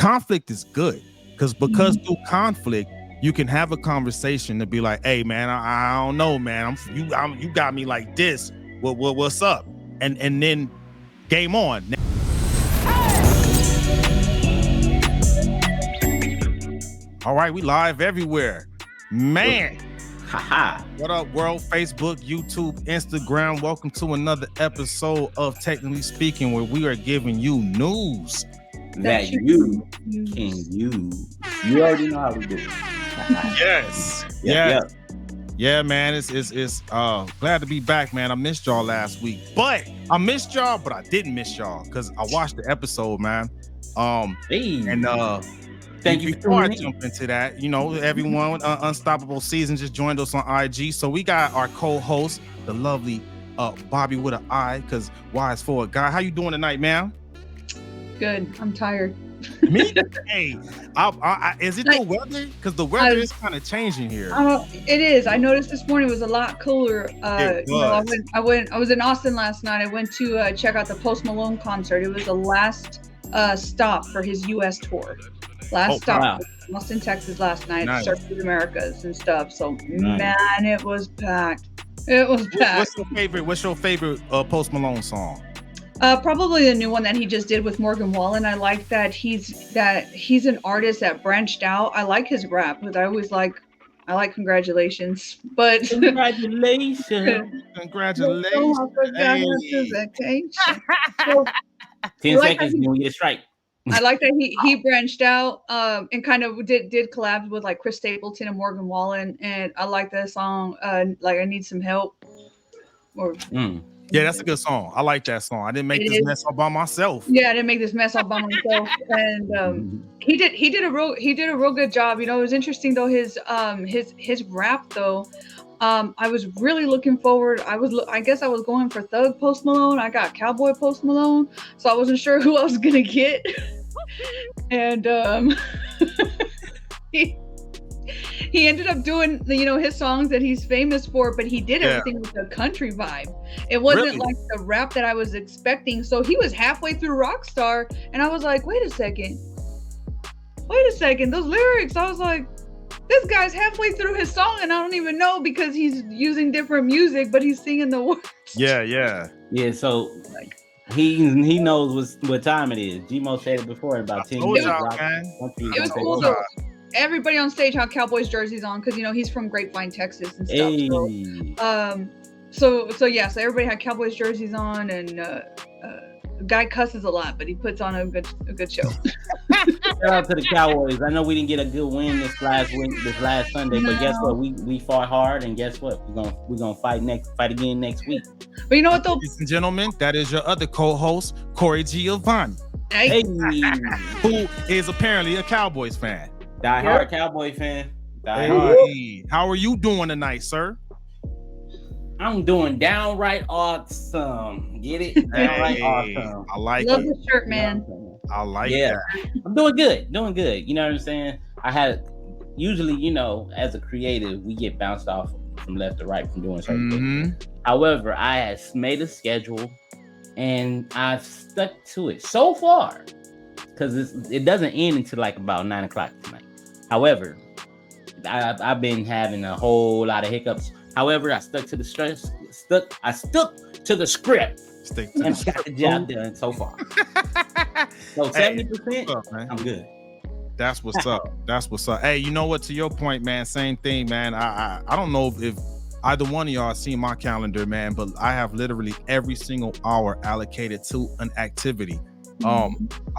conflict is good because through conflict you can have a conversation to be like, hey man, I don't know, man, you got me like this. What's up? And then game on. All right, we live everywhere, man. What up, world? Facebook, YouTube, Instagram. Welcome to another episode of Technically Speaking, where we are giving you news that you can use. You already know how we do it. Yes. Yeah, man. It's glad to be back, man. I missed y'all last week, but I didn't miss y'all because I watched the episode, man. Thank you. Before I jump into that, you know, everyone, Unstoppable Season just joined us on IG. So we got our co-host, the lovely Bobby with an I, because Y is for a guy. How you doing tonight, man? Good. I'm tired. Me? Hey, is it the weather? Because the weather is kind of changing here. It is. I noticed this morning was a lot cooler. I was in Austin last night. I went to check out the Post Malone concert. It was the last stop for his U.S. tour. Stop, Austin, Texas last night. Nice. Circuit Americas and stuff. So man, it was packed. What's your favorite Post Malone song? Probably the new one that he just did with Morgan Wallen. I like that he's an artist that branched out. I like his rap, but I like Congratulations. But Congratulations. Hey. 10 seconds and we get a strike. I like that he branched out and kind of did collabs with like Chris Stapleton and Morgan Wallen, and I like that song. Like I Need Some Help. Yeah, that's a good song. I like that song. I didn't make this mess all by myself. Yeah, I didn't make this mess all by myself. And he did a real good job. You know, it was interesting though his rap though. I was really looking forward. I guess I was going for Thug Post Malone. I got Cowboy Post Malone, so I wasn't sure who I was gonna get. And he ended up doing his songs that he's famous for, but he did everything with a country vibe. It wasn't like the rap that I was expecting. So he was halfway through Rockstar, and I was like, wait a second, those lyrics. I was like, this guy's halfway through his song and I don't even know because he's using different music, but he's singing the words. Yeah. So he knows what time it is. G-Mo said it before in about 10 years. It was cool though. Everybody on stage had Cowboys jerseys on because he's from Grapevine, Texas and stuff. So everybody had Cowboys jerseys on, and the guy cusses a lot, but he puts on a good show. Shout out to the Cowboys. I know we didn't get a good win this last Sunday, but guess what? We fought hard, and guess what? We're gonna fight again next week. But you know what though, ladies and gentlemen, that is your other co-host, Corey Giovanni, who is apparently a Cowboys fan. Die-hard Cowboy fan. How are you doing tonight, sir? I'm doing downright awesome. Get it? Downright awesome. I like Love the shirt, man. I like that. I'm doing good. You know what I'm saying? I had usually, as a creative, we get bounced off from left to right from doing certain things. However, I had made a schedule and I've stuck to it so far because it doesn't end until like about 9:00 tonight. However, I've been having a whole lot of hiccups. However, I stuck to the I stuck to the script. And got the job done so far. So 70%, I'm good. That's what's up. Hey, you know what? To your point, man, same thing, man. I don't know if either one of y'all seen my calendar, man, but I have literally every single hour allocated to an activity. I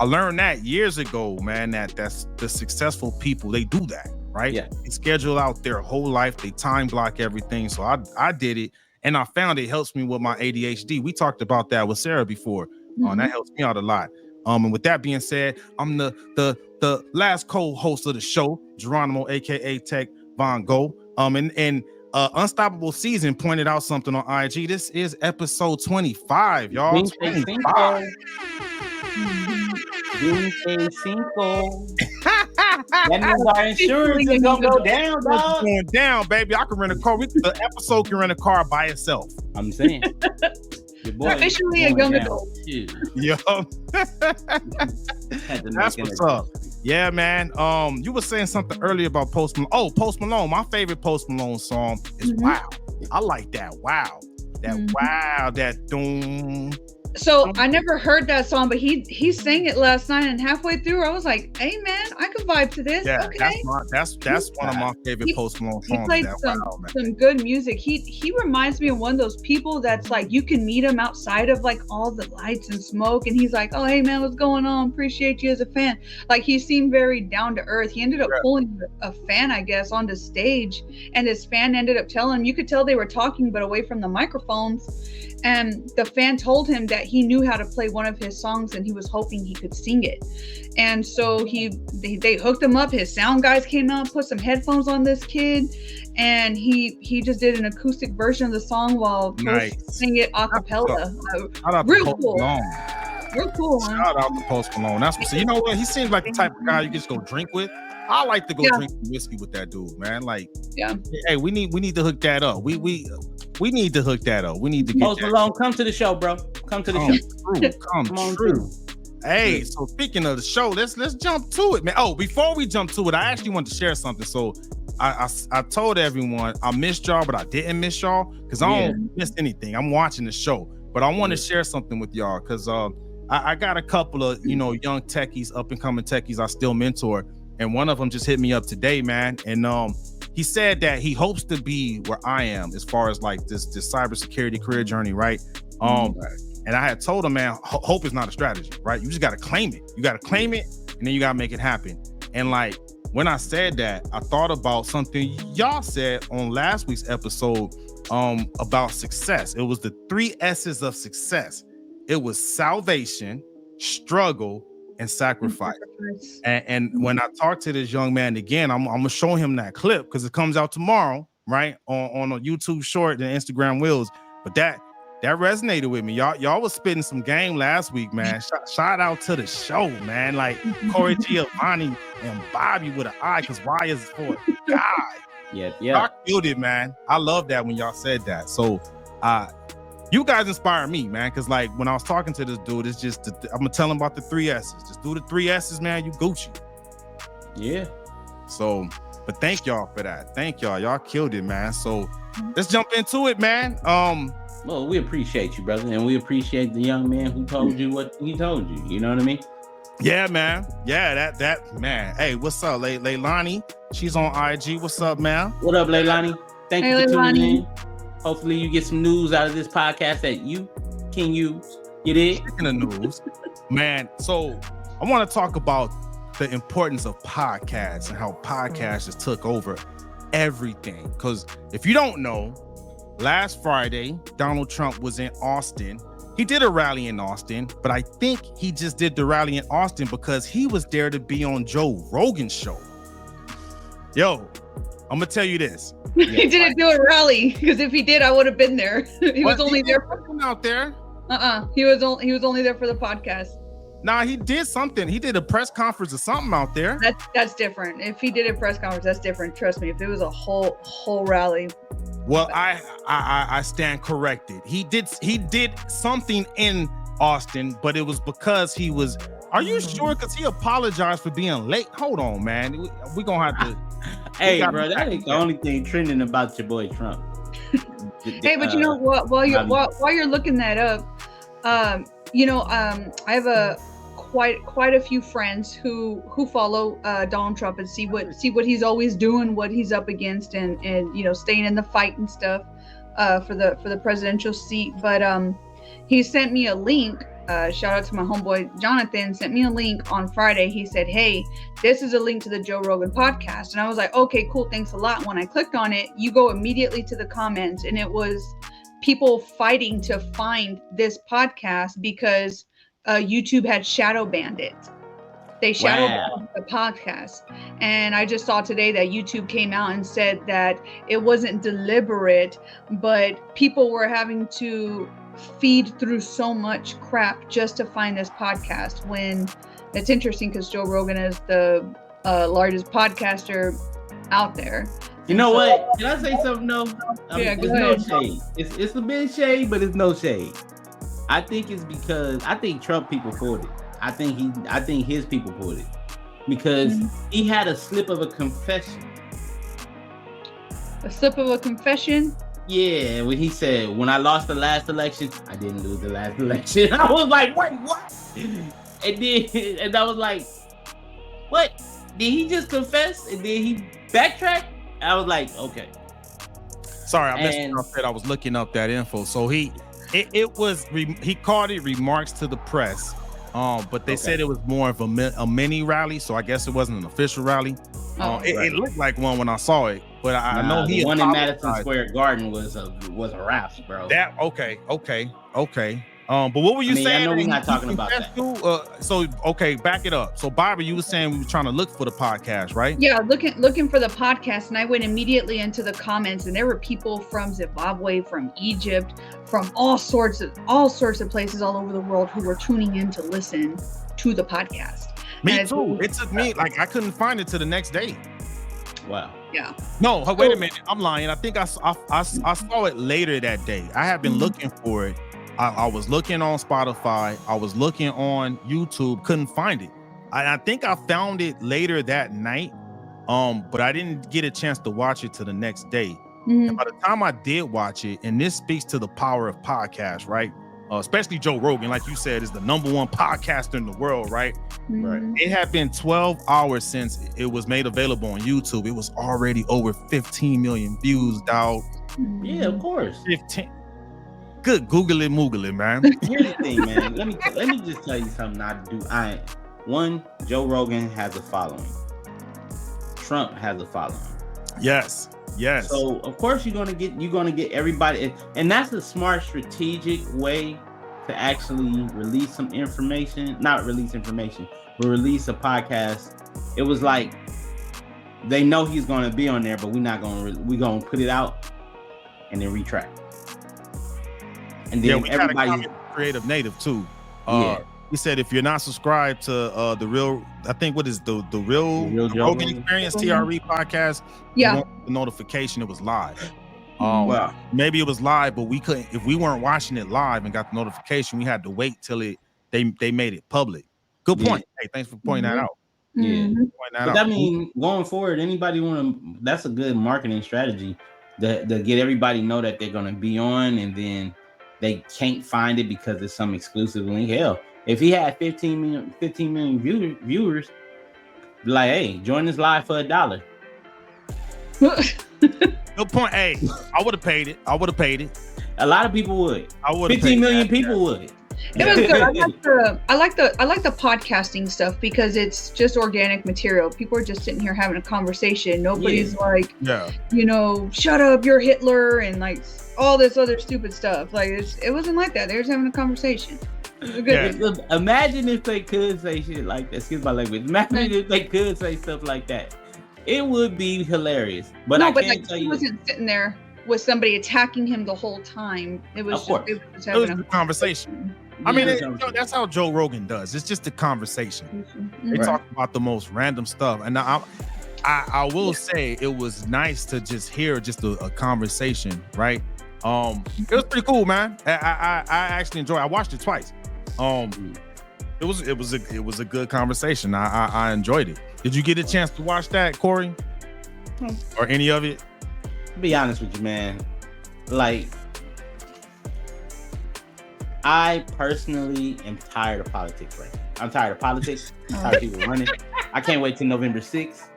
learned that years ago, man, that's the successful people, they do that, right? Yeah. They schedule out their whole life, they time block everything. So I did it, and I found it helps me with my ADHD. We talked about that with Sarah before. That helps me out a lot. And with that being said, I'm the last co-host of the show, Geronimo, aka Tech Von Go. And Unstoppable Season pointed out something on IG. This is episode 25, y'all. 25. That means our insurance is gonna go down, dog. It's going down, baby. I can rent a car. The episode can rent a car by itself. I'm saying. Officially a young adult. Yo. That's what's up. Yeah, man. You were saying something earlier about Post Malone. Oh, Post Malone. My favorite Post Malone song is Wow. I like that. Wow. Wow. That doom. So I never heard that song, but he sang it last night, and halfway through I was like, "Hey man, I can vibe to this." Yeah, okay. That's one of my favorite Post Malone songs. He played some good music. He reminds me of one of those people that's like you can meet him outside of like all the lights and smoke, and he's like, "Oh hey man, what's going on? Appreciate you as a fan." Like he seemed very down to earth. He ended up pulling a fan, I guess, onto stage, and this fan ended up telling him, you could tell they were talking but away from the microphones. And the fan told him that he knew how to play one of his songs and he was hoping he could sing it. And so they hooked him up. His sound guys came out, put some headphones on this kid, and he just did an acoustic version of the song while singing it a cappella. Real cool. Real cool, man. Shout out to Post Malone. That's what. So you know what? He seems like the type of guy you just go drink with. I like to go drink whiskey with that dude, man. Like, hey, we need to hook that up. We need to hook that up. We need to get Post Malone, come to the show, bro. Come to the show. Come true. Hey, so speaking of the show, let's jump to it, man. Oh, before we jump to it, I actually want to share something. So I told everyone I missed y'all, but I didn't miss y'all because I don't miss anything. I'm watching the show, but I want to share something with y'all because I got a couple of young techies, up and coming techies I still mentor, and one of them just hit me up today, man, and he said that he hopes to be where I am as far as like this cybersecurity career journey, right? And I had told him, man, hope is not a strategy, right? You just got to claim it. You got to claim it, and then you got to make it happen. And like when I said that, I thought about something y'all said on last week's episode about success. It was the 3 S's of success. It was salvation, struggle, and sacrifice. And when I talk to this young man again, I'm gonna show him that clip because it comes out tomorrow, right? On a YouTube short and Instagram Reels. But that resonated with me. Y'all was spitting some game last week, man. Shout out to the show, man. Like Corey Giovanni and Bobby with an I, because Y is for God. Yeah. Y'all killed it, man. I love that when y'all said that. So you guys inspire me, man, because like when I was talking to this dude, it's just I'm gonna tell him about the 3 S's. Just do the 3 S's, man. You Gucci. Yeah. So, but thank y'all for that. Thank y'all killed it, man. So let's jump into it, man. Well, we appreciate you, brother, and we appreciate the young man who told you what he told you. You know what I mean? Yeah, man. Yeah, that man. Hey, what's up, Leilani? She's on IG. What's up, man? What up, Leilani? Thank you for tuning in. Hopefully you get some news out of this podcast that you can use. You did? Speaking of news, man, so I want to talk about the importance of podcasts and how podcasts just took over everything. Because if you don't know, last Friday, Donald Trump was in Austin. He did a rally in Austin, but I think he just did the rally in Austin because he was there to be on Joe Rogan's show. Yo, I'm gonna tell you this. He didn't do a rally because if he did, I would have been there. He was only there out there. He was only there for the podcast. Nah, he did something. He did a press conference or something out there. That's different. If he did a press conference, that's different. Trust me. If it was a whole rally. Well, I stand corrected. He did something in Austin, but it was because he was. Are you sure? Because he apologized for being late. Hold on, man. We gonna have to. Hey, bro, that ain't the only thing trending about your boy Trump. Hey, but you know what? While you're looking that up, I have quite a few friends who follow Donald Trump and see what he's always doing, what he's up against, and staying in the fight and stuff for the presidential seat. But he sent me a link. Shout out to my homeboy Jonathan, sent me a link on Friday. He said, hey, this is a link to the Joe Rogan podcast. And I was like, okay, cool, thanks a lot. When I clicked on it, you go immediately to the comments, and it was people fighting to find this podcast because YouTube had shadow banned it. They shadow banned the podcast. And I just saw today that YouTube came out and said that it wasn't deliberate, but people were having to feed through so much crap just to find this podcast. When it's interesting because Joe Rogan is the largest podcaster out there. You know what? Can I say something? No, it's no shade. It's a bit shade, but it's no shade. I think it's because I think Trump people pulled it. I think his people pulled it. because he had a slip of a confession. A slip of a confession? Yeah, when he said, when I lost the last election, I didn't lose the last election. I was like, wait, what? And I was like, what? Did he just confess? And then he backtrack? I was like, okay. Sorry, I missed what I said. I was looking up that info. So he called it remarks to the press. But they said it was more of a mini rally, so I guess it wasn't an official rally. It looked like one when I saw it, but I know he the one in Madison Square Garden was a rap, bro. That okay. But what were you saying? I know we're not talking about that. So back it up. So Barbara, you were saying we were trying to look for the podcast, right? Yeah, looking for the podcast, and I went immediately into the comments, and there were people from Zimbabwe, from Egypt, from all sorts of places all over the world who were tuning in to listen to the podcast. Me too. It took me I couldn't find it till the next day. Wow. Yeah. No, wait a minute. I'm lying. I think I saw it later that day. I have been looking for it. I was looking on Spotify. I was looking on YouTube. Couldn't find it. I think I found it later that night. But I didn't get a chance to watch it till the next day. And by the time I did watch it, and this speaks to the power of podcasts, right? Especially Joe Rogan, like you said, is the #1 podcaster in the world, right? Right. It had been 12 hours since it was made available on YouTube. It was already over 15 million views, dog. Yeah, of course. 15. Good Google it, Moogle it, man. Here's the thing, man. Let me just tell you something I do. One, Joe Rogan has a following. Trump has a following. Yes. So of course you're gonna get everybody, and that's a smart, strategic way to actually release some information. Not release information, but release a podcast. It was like they know he's gonna be on there, but we're gonna put it out and then retract. And then we everybody creative native too. Yeah. He said if you're not subscribed to the real, I think what is the real Rogan Experience TRE podcast, the notification it was live. Wow. Maybe it was live, but we couldn't, if we weren't watching it live and got the notification, we had to wait till they made it public. Good point. Hey, thanks for pointing that out. Yeah. But I mean, going forward, anybody that's a good marketing strategy to get everybody know that they're gonna be on, and then they can't find it because it's some exclusive link. Hell, if he had 15 million viewers, be like, hey, join this live for $1. Good point. Hey, I would have paid it. A lot of people would. 15 million people would. It was good. I like the podcasting stuff because it's just organic material. People are just sitting here having a conversation. Nobody's like, shut up, you're Hitler, and like all this other stupid stuff. Like it wasn't like that. They were just having a conversation. Good. Imagine if they could say shit like that. Excuse my language. Imagine if they could say stuff like that. It would be hilarious. But he wasn't sitting there with somebody attacking him the whole time. It was a conversation. I mean, that's how Joe Rogan does. It's just a conversation. They talk about the most random stuff, and I will say it was nice to just hear just a conversation, right? It was pretty cool, man. I actually enjoyed it. I watched it twice. It was a good conversation. I enjoyed it. Did you get a chance to watch that, Corey? Or any of it? To be honest with you, man, like I personally am tired of politics right now. I'm tired of politics. I'm tired of people running. I can't wait till November 6th.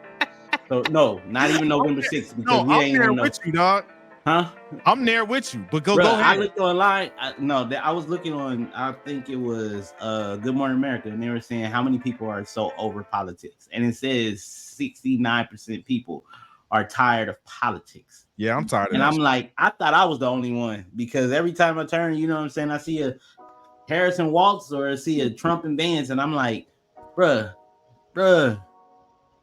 So no, not even November 6th, because we ain't there with you, dog. Huh? I'm there with you, but go ahead. I looked online. I was looking on, I think it was Good Morning America, and they were saying how many people are so over politics. And it says 69% people are tired of politics. Yeah, I'm tired of And I'm like, I thought I was the only one, because every time I turn, you know what I'm saying, I see a Harrison Waltz or I see a Trump and Vance, and I'm like, bruh,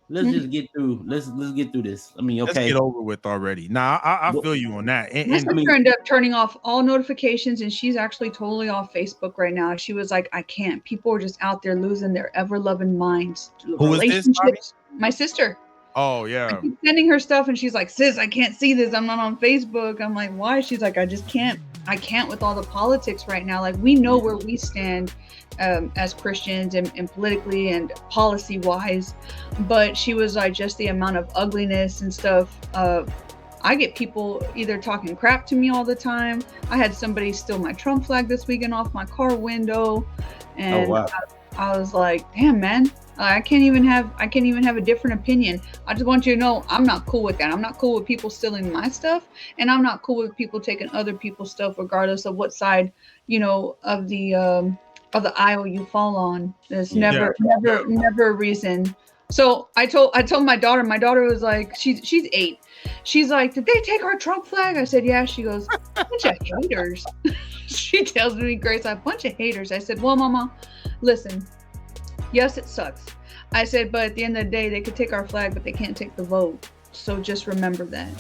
let's just get through. Let's get through this. I mean, okay. Let's get over with already. Nah, I feel you on that. And I mean, ended up turning off all notifications, and she's actually totally off Facebook right now. She was like, I can't. People are just out there losing their ever-loving minds. Who is this, Bobby? My sister. Oh yeah. I keep sending her stuff, and she's like, "Sis, I can't see this. I'm not on Facebook." I'm like, "Why?" She's like, "I just can't. I can't with all the politics right now. Like, we know where we stand as Christians and politically and policy wise, but she was like, just the amount of ugliness and stuff. I get people either talking crap to me all the time. I had somebody steal my Trump flag this weekend off my car window, and I was like, damn, man, I can't even have a different opinion. I just want you to know I'm not cool with that. I'm not cool with people stealing my stuff, and I'm not cool with people taking other people's stuff, regardless of what side, of the aisle you fall on. There's never a reason. So I told my daughter. My daughter was like, she's 8. She's like, did they take our Trump flag? I said, yeah. She goes, bunch of haters. She tells me, Grace, a bunch of haters. I said, well, Mama, listen. Yes, it sucks. I said, but at the end of the day, they could take our flag, but they can't take the vote. So just remember that.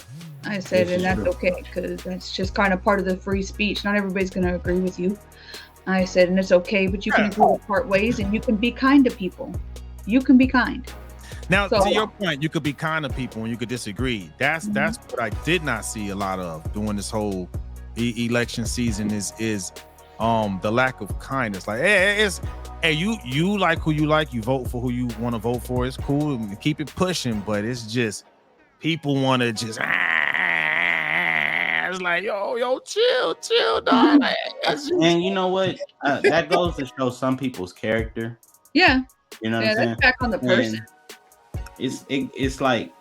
I said, and that's okay, because that's just kind of part of the free speech. Not everybody's going to agree with you. I said, and it's okay, but you can agree to part ways, and you can be kind to people. You can be kind. Now, to your point, you could be kind to people and you could disagree. That's what I did not see a lot of during this whole election season is the lack of kindness. Like, hey, you like who you like, you vote for who you want to vote for. It's cool, keep it pushing, but it's just people want to just it's like yo, chill, dog. And you know what? That goes to show some people's character. Yeah. You know what I'm saying? That's back on the person. It's like,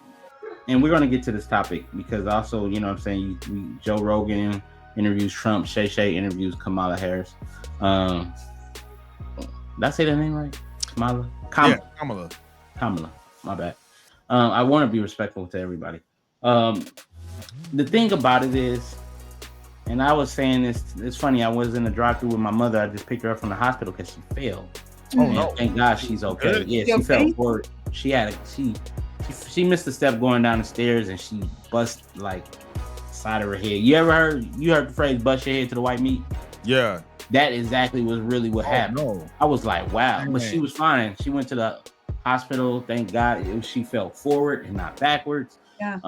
and we're gonna get to this topic because also, you know what I'm saying, Joe Rogan interviews Trump, Shay interviews Kamala Harris. Did I say that name right? Kamala. Yeah, Kamala. My bad. I want to be respectful to everybody. The thing about it is, and I was saying this, it's funny, I was in the drive-thru with my mother. I just picked her up from the hospital because she failed. Oh no! Thank God she's okay. Good. Yeah, she fell forward. She missed a step going down the stairs and she bust like side of her head. You heard the phrase "bust your head to the white meat"? Yeah, that exactly was really what happened. No. I was like, wow, but she was fine. She went to the hospital. Thank God, she fell forward and not backwards. Yeah.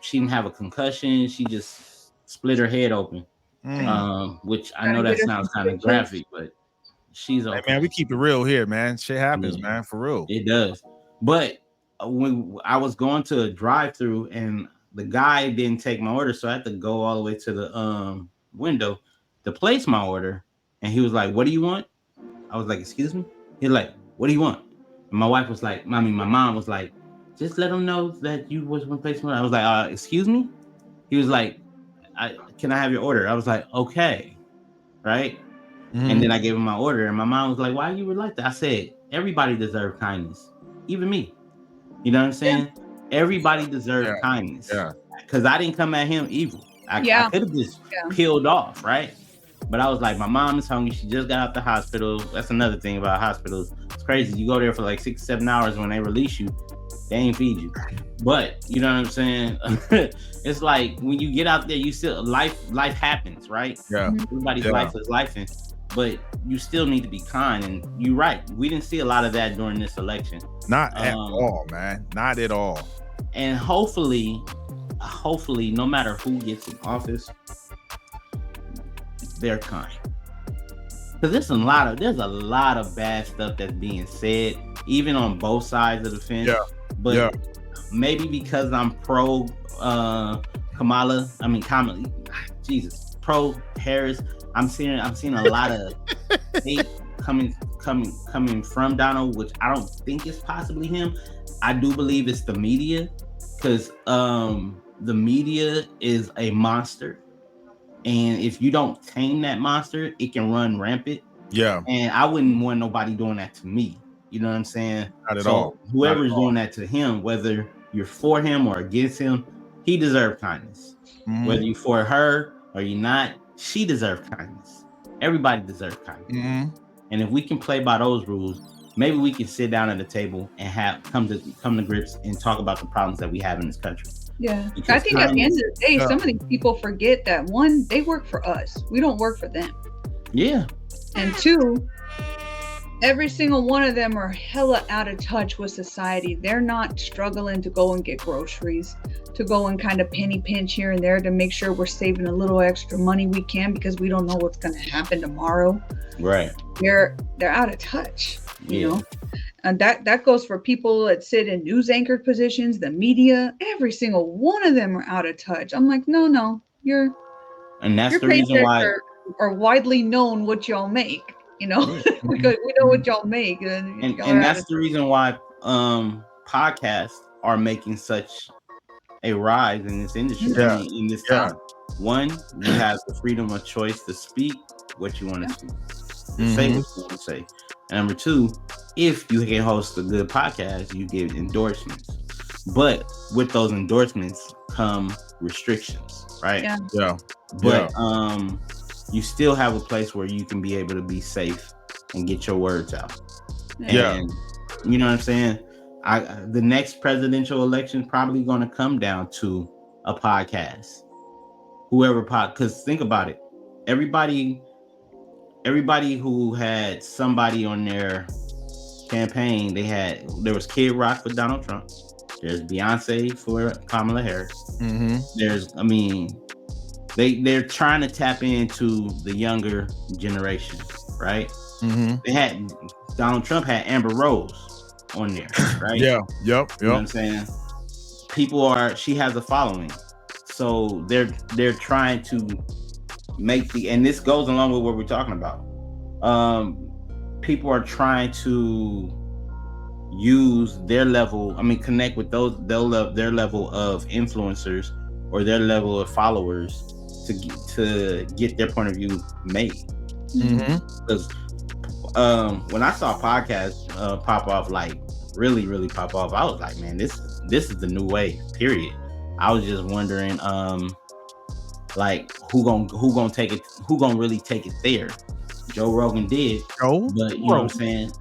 She didn't have a concussion. She just split her head open. Which I know that sounds kind of graphic, but she's okay. Hey, man, we keep it real here, man. Shit happens, man, for real. It does. But when I was going to a drive-thru and the guy didn't take my order, so I had to go all the way to the window to place my order. And he was like, "What do you want?" I was like, "Excuse me?" He's like, "What do you want?" And my wife was like, my mom was like, "Just let him know that you was going to place my order." I was like, "Excuse me?" He was like, "Can I have your order?" I was like, "Okay." Right? And then I gave him my order, and my mom was like, "Why you were like that?" I said, "Everybody deserves kindness, even me." You know what I'm saying? Yeah. Everybody deserves kindness. Yeah. Because I didn't come at him evil. I could have just peeled off, right? But I was like, my mom is hungry. She just got out the hospital. That's another thing about hospitals. It's crazy. You go there for like 6-7 hours. When they release you, they ain't feed you. But you know what I'm saying? It's like when you get out there, you still life happens, right? Yeah. Everybody's life is lifing. But you still need to be kind, and you're right. We didn't see a lot of that during this election. Not at all, man. Not at all. And hopefully, no matter who gets in office, they're kind. Because there's a lot of bad stuff that's being said, even on both sides of the fence. Yeah. But maybe because I'm pro Kamala, pro Harris. I'm seeing a lot of hate coming from Donald, which I don't think is possibly him. I do believe it's the media, because the media is a monster, and if you don't tame that monster, it can run rampant. Yeah. And I wouldn't want nobody doing that to me. You know what I'm saying? Not at all. Whoever's doing that to him, whether you're for him or against him, he deserves kindness. Mm-hmm. Whether you're for her or you're not, she deserves kindness. Everybody deserves kindness. Mm-hmm. And if we can play by those rules, maybe we can sit down at the table and come to grips and talk about the problems that we have in this country. Yeah. Because I think at the end of the day, some of these people forget that, one, they work for us. We don't work for them. Yeah. And two, Every single one of them are hella out of touch with society. They're not struggling to go and get groceries, to go and kind of penny pinch here and there to make sure we're saving a little extra money we can, because we don't know what's going to happen tomorrow. Right. They're out of touch, you know. And that goes for people that sit in news anchored positions, the media. Every single one of them are out of touch. I'm like, no, and that's the reason why are widely known what y'all make. You know, because we know what y'all make, and that's the reason why podcasts are making such a rise in this industry. In this time. One, you have the freedom of choice to speak what you want to speak, to say what you want to say. And number two, if you can host a good podcast, you get endorsements. But with those endorsements come restrictions, right? But you still have a place where you can be able to be safe and get your words out. And you know what I'm saying? The next presidential election is probably going to come down to a podcast. Because think about it. Everybody who had somebody on their campaign, there was Kid Rock for Donald Trump. There's Beyonce for Kamala Harris. They're trying to tap into the younger generation, right? They had Donald Trump had Amber Rose on there, right? You know what I'm saying? She has a following, so they're trying to make and this goes along with what we're talking about. People are trying to use their level. Connect with their level of influencers or their level of followers to get their point of view made. Because when I saw podcasts pop off, like really pop off, I was like, man, this is the new wave. Period. I was just wondering, like who gonna take it? Who gonna really take it there? Joe Rogan did, but you know what I'm saying.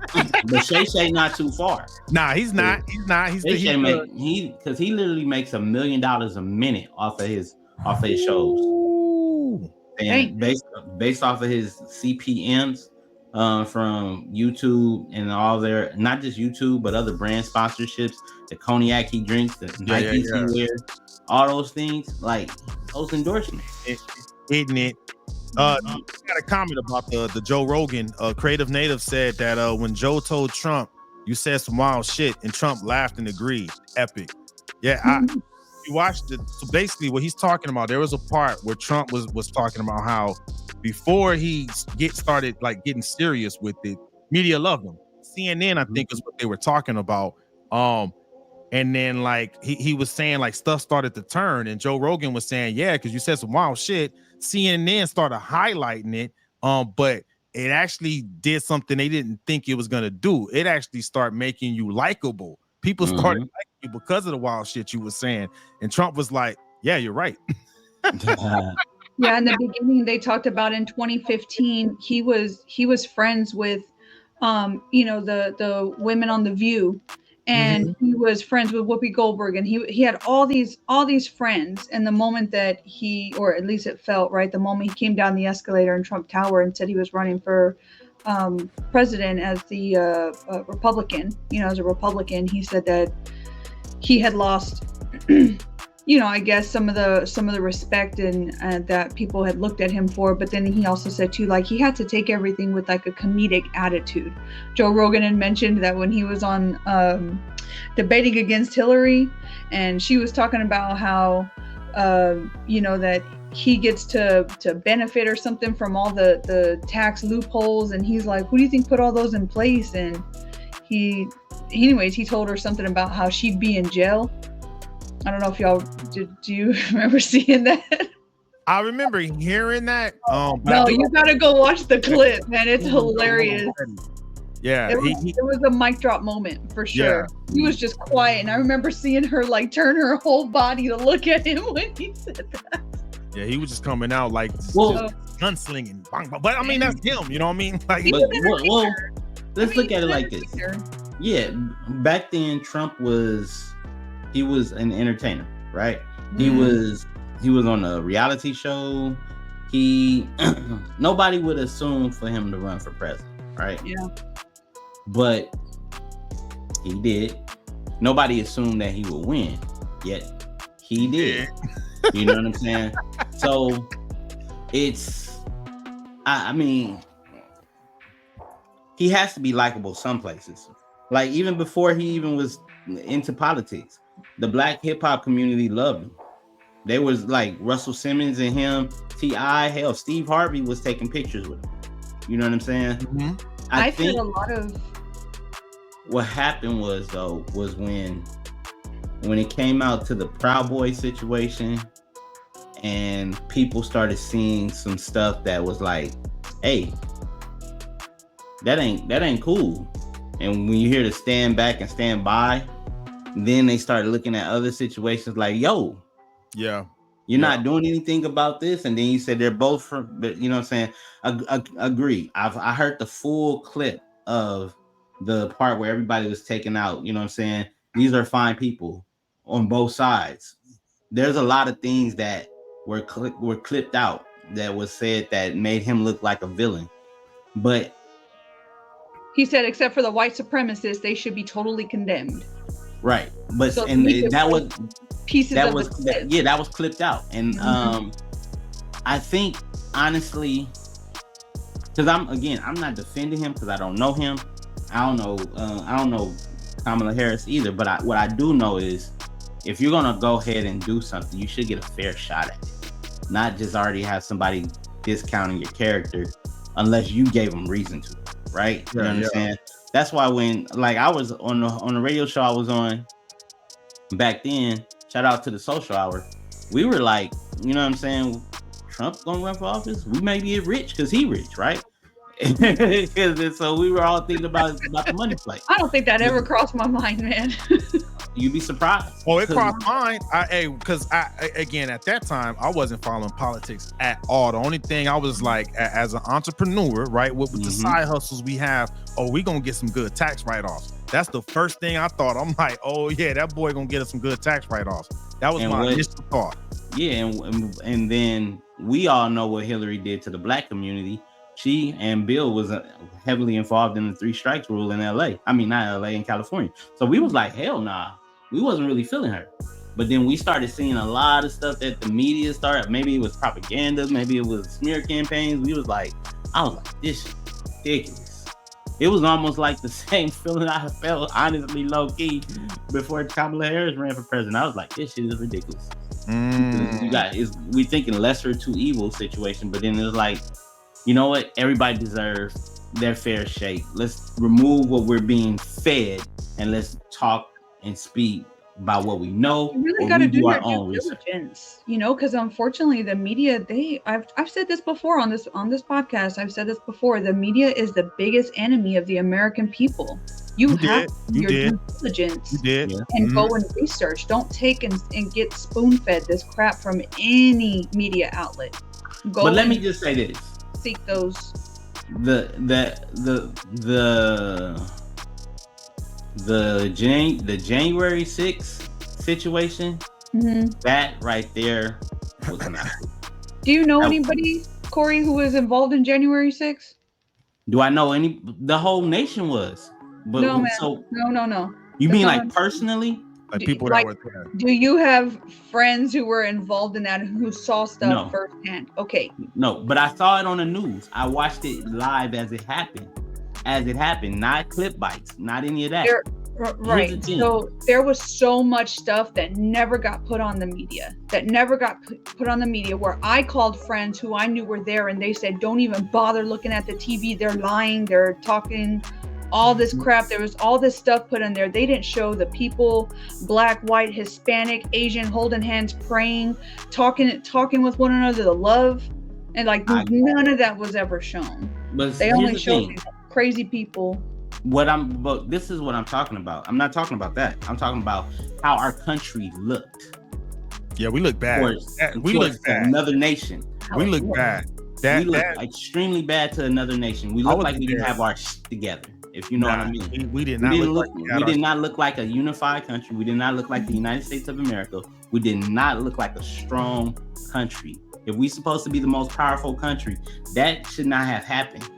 But Shay not too far. Nah, he's not. He's because he literally makes $1 million a minute off of his shows. And based off of his CPMs from YouTube and all their, not just YouTube, but other brand sponsorships, the cognac he drinks, the Nikes he wears, all those things, like those endorsements. Isn't it? Got a comment about the Joe Rogan. Creative Native said that when Joe told Trump, you said some wild shit, and Trump laughed and agreed. Epic. Yeah, you watched it. So basically what he's talking about, there was a part where Trump was talking about how before he started like getting serious with it, media loved him. CNN, I think, is what they were talking about. And then like he was saying like stuff started to turn, and Joe Rogan was saying, yeah, because you said some wild shit. CNN started highlighting it, but it actually did something they didn't think it was gonna do. It actually started making you likable. People started liking you because of the wild shit you were saying. And Trump was like, yeah, you're right. Yeah, in the beginning, they talked about in 2015, he was friends with, the women on The View, and he was friends with Whoopi Goldberg, and he had all these friends. And the moment that or at least it felt right, the moment he came down the escalator in Trump Tower and said he was running for president as the Republican, as a Republican, he said that he had lost, I guess some of the respect and that people had looked at him for. But then he also said too, like he had to take everything with like a comedic attitude. Joe Rogan had mentioned that when he was on debating against Hillary, and she was talking about how that he gets to benefit or something from all the tax loopholes, and he's like, who do you think put all those in place? And he told her something about how she'd be in jail. I don't know if y'all do you remember seeing that? I remember hearing that. No, you gotta go watch the clip, man. It's hilarious. Yeah, it was a mic drop moment for sure. Yeah. He was just quiet, and I remember seeing her like turn her whole body to look at him when he said that. Yeah, he was just coming out like gunslinging, but I mean that's him. You know what I mean? Like, let's look at it like this. Yeah, back then Trump was an entertainer, right? He was on a reality show. Nobody would assume for him to run for president, right? Yeah. but he did. Nobody assumed that he would win, yet he did. You know what I'm saying? So it's, I mean, he has to be likable some places. Like even before he even was into politics, the black hip hop community loved him. They was like Russell Simmons and him, T.I., hell, Steve Harvey was taking pictures with him. You know what I'm saying? Mm-hmm. I think feel a lot of what happened was when it came out to the Proud Boy situation and people started seeing some stuff that was like, hey, that ain't cool. And when you hear to stand back and stand by, then they started looking at other situations like, yo, yeah, you're not doing anything about this. And then you said they're both from, you know what I'm saying? Agree. I heard the full clip of the part where everybody was taken out. You know what I'm saying? These are fine people on both sides. There's a lot of things that were clipped out that was said that made him look like a villain. But he said, except for the white supremacists, they should be totally condemned. Right. But so and that was pieces that of was the clip. That was clipped out. And I think honestly, because I'm not defending him because I don't know him. I don't know Kamala Harris either. But what I do know is if you're gonna go ahead and do something, you should get a fair shot at it. Not just already have somebody discounting your character unless you gave them reason to, right? You know what I'm saying? That's why when like I was on the radio show I was on back then, shout out to the Social Hour, we were like, you know what I'm saying? Trump gonna run for office? We may get rich because he rich, right? So we were all thinking about the money play. I don't think that ever crossed my mind, man. You'd be surprised. Oh, it crossed mine. Because again, at that time, I wasn't following politics at all. The only thing I was like, as an entrepreneur, right, with the side hustles we have, we gonna get some good tax write-offs. That's the first thing I thought. I'm like, oh yeah, that boy gonna get us some good tax write-offs. That was my initial thought. Yeah, and then we all know what Hillary did to the black community. She and Bill was heavily involved in the 3 strikes rule in LA. I mean, not LA, in California. So we was like, hell nah. We wasn't really feeling her. But then we started seeing a lot of stuff that the media started. Maybe it was propaganda. Maybe it was smear campaigns. I was like, this is ridiculous. It was almost like the same feeling I felt, honestly, low key, before Kamala Harris ran for president. I was like, this shit is ridiculous. We thinking lesser to evil situation, but then it was like, you know what? Everybody deserves their fair shake. Let's remove what we're being fed and let's talk and speak about what we know. You really got to do your due diligence, you know, because unfortunately the media, I've said this before on this podcast. I've said this before. The media is the biggest enemy of the American people. You have your due diligence and go and research. Don't take and get spoon-fed this crap from any media outlet. But let me just say this. Seek those. The January 6th situation, that right there was massive. Do you know anybody, Corey, who was involved in January 6th? Do I know any? The whole nation was. But no, man. No. You mean like personally? Like people that were there. Do you have friends who were involved in that and who saw stuff firsthand? Okay. No, but I saw it on the news. I watched it live as it happened. Not clip bites, not any of that. Right. So there was so much stuff that never got put on the media, where I called friends who I knew were there and they said, don't even bother looking at the TV. They're lying. They're talking all this crap. There was all this stuff put in there. They didn't show the people, black, white, Hispanic, Asian, holding hands, praying, talking with one another, the love. And like none of that was ever shown. But they only showed these crazy people. But this is what I'm talking about. I'm not talking about that. I'm talking about how our country looked. Yeah, we look bad. We look bad. Another nation. We look bad. We look extremely bad to another nation. We look like we didn't have our shit together. If you know what I mean. We did not look like a unified country. We did not look like the United States of America. We did not look like a strong country. If we're supposed to be the most powerful country, that should not have happened.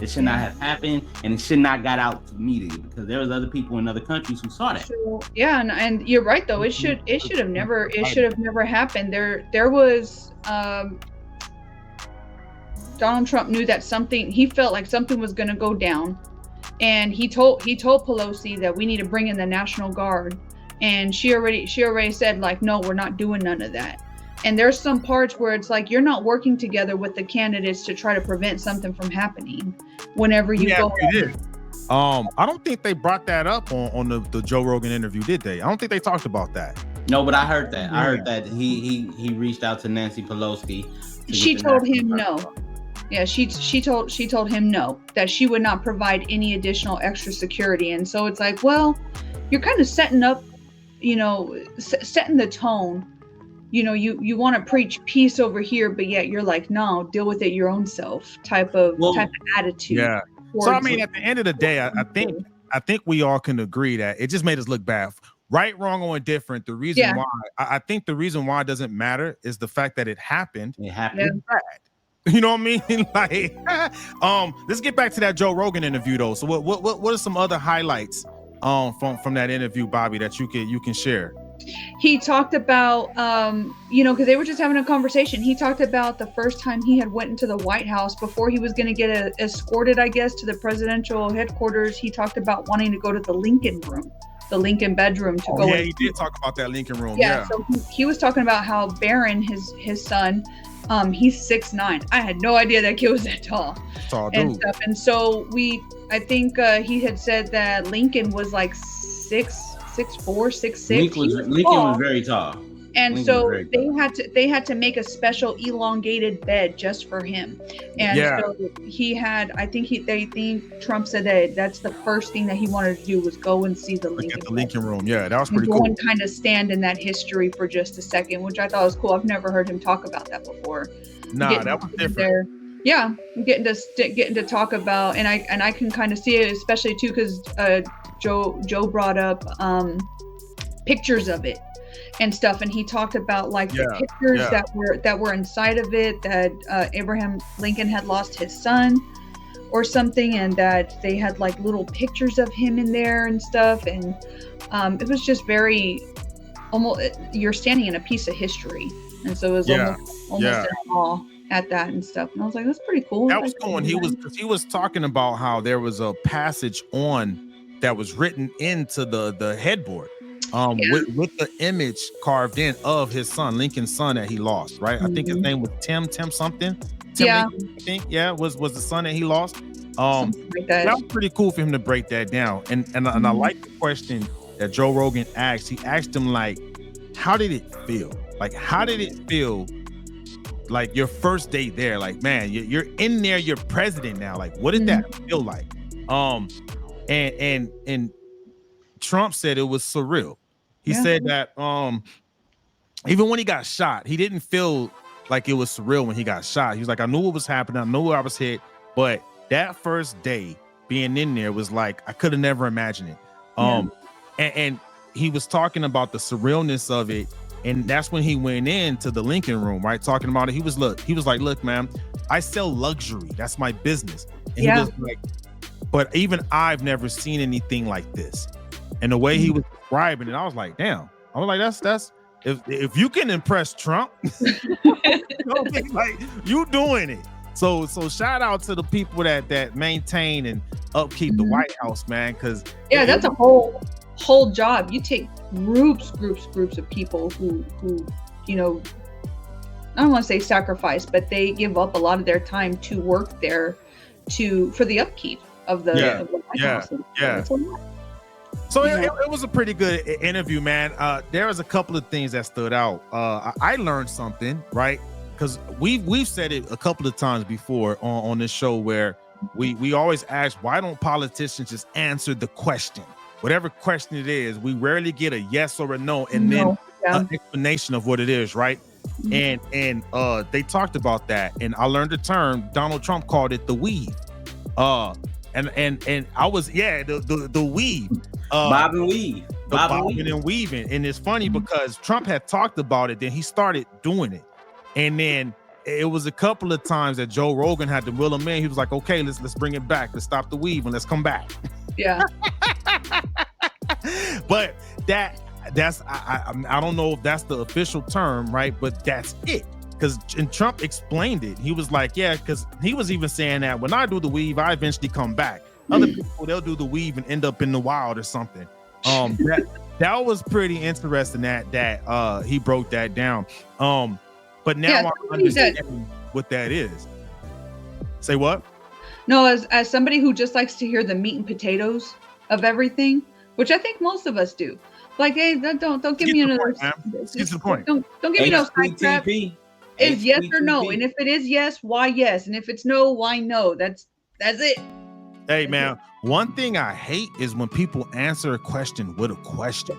It should not have happened, and it should not got out to media because there was other people in other countries who saw that. So, yeah, and you're right though. It should have never happened. There was Donald Trump knew that he felt like something was going to go down, and he told Pelosi that we need to bring in the National Guard, and she already said like, no, we're not doing none of that. And there's some parts where it's like you're not working together with the candidates to try to prevent something from happening whenever you go. I don't think they brought that up on the Joe Rogan interview, did they? I don't think they talked about that. No, but I heard that. I heard that he reached out to Nancy Pelosi. She told him no. Yeah, she told him no, that she would not provide any additional extra security. And so it's like, well, you're kind of setting up, setting the tone. You want to preach peace over here, but yet you're like, no, deal with it your own self type of attitude. Yeah. So I mean, at the end of the day, I think we all can agree that it just made us look bad. Right, wrong, or indifferent. The reason why I think the reason why it doesn't matter is the fact that it happened. It happened. Yeah. You know what I mean? Like, let's get back to that Joe Rogan interview though. So what are some other highlights from that interview, Bobby, that you can share? He talked about, because they were just having a conversation. He talked about the first time he had went into the White House before he was going to get escorted, I guess, to the presidential headquarters. He talked about wanting to go to the Lincoln room, the Lincoln bedroom to go. Yeah, he did talk about that Lincoln room. Yeah. So he was talking about how Barron, his son, he's 6'9". I had no idea that kid was that tall. Tall and dude. stuff. And so I think he had said that Lincoln was like 6'4", 6'6". Lincoln was very tall. And so they had to make a special elongated bed just for him. And so they think Trump said that that's the first thing that he wanted to do was go and see the Lincoln room. Yeah, that was pretty cool. And kind of stand in that history for just a second, which I thought was cool. I've never heard him talk about that before. Nah, that was different. Yeah, getting to talk about, and I can kind of see it, especially too, because Joe brought up pictures of it and stuff, and he talked about like the pictures that were inside of it, that Abraham Lincoln had lost his son or something, and that they had like little pictures of him in there and stuff, and it was just very almost you're standing in a piece of history, and so it was almost in awe at that and stuff, and I was like, that's pretty cool. That was cool. And he was talking about how there was a passage that was written into the headboard with the image carved in of his son, Lincoln's son that he lost, right? I think his name was Tim something. Lincoln, I think, was the son that he lost. Like that was pretty cool for him to break that down. And I like the question that Joe Rogan asked. He asked him, like, how did it feel? Like, how did it feel? Like your first day there, like, man, you're in there, you're president now. Like, what did that feel like? And Trump said it was surreal. He said that even when he got shot, he didn't feel like it was surreal when he got shot. He was like, I knew what was happening, I knew where I was hit, but that first day being in there was like, I could have never imagined it. And he was talking about the surrealness of it. And that's when he went into the Lincoln room, right? Talking about it. He was like, look, man, I sell luxury. That's my business. And he was like, but even I've never seen anything like this. And the way he was describing it, I was like, damn. I was like, that's if you can impress Trump, like, you doing it. So shout out to the people that maintain and upkeep the White House, man. Because that's a whole job. You take groups of people who I don't want to say sacrifice, but they give up a lot of their time to work there for the upkeep of the White House. So it was a pretty good interview, man. There was a couple of things that stood out. I learned something, right? Because we've said it a couple of times before on this show, where we always ask, why don't politicians just answer the question? Whatever question it is, we rarely get a yes or a no, and then an explanation of what it is, right? And they talked about that, and I learned the term. Donald Trump called it the weave. And I was the weave. Bob and weave. Bobbing and weaving. And it's funny because Trump had talked about it, then he started doing it. And then it was a couple of times that Joe Rogan had to will him in. He was like, okay, let's bring it back. Let's stop the weave and let's come back. Yeah. But that's I don't know if that's the official term, right? But that's it. Because Trump explained it. He was like, yeah, because he was even saying that when I do the weave, I eventually come back. Other people, they'll do the weave and end up in the wild or something. That was pretty interesting that he broke that down. But now I understand what that is. Say what? No, as somebody who just likes to hear the meat and potatoes of everything, which I think most of us do. Like, hey, don't give me another. Get to the point. Don't give me no side crap. It's yes or no, and if it is yes, why yes, and if it's no, why no. That's it. Hey man, one thing I hate is when people answer a question with a question.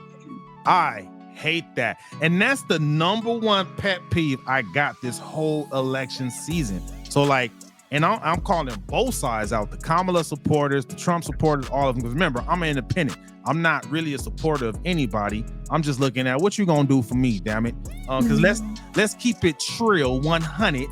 I hate that. And that's the number one pet peeve I got this whole election season. So like, and I'm calling both sides out, the Kamala supporters, the Trump supporters, all of them. Because remember, I'm an independent. I'm not really a supporter of anybody. I'm just looking at what you gonna do for me, damn it. Because let's keep it trill 100.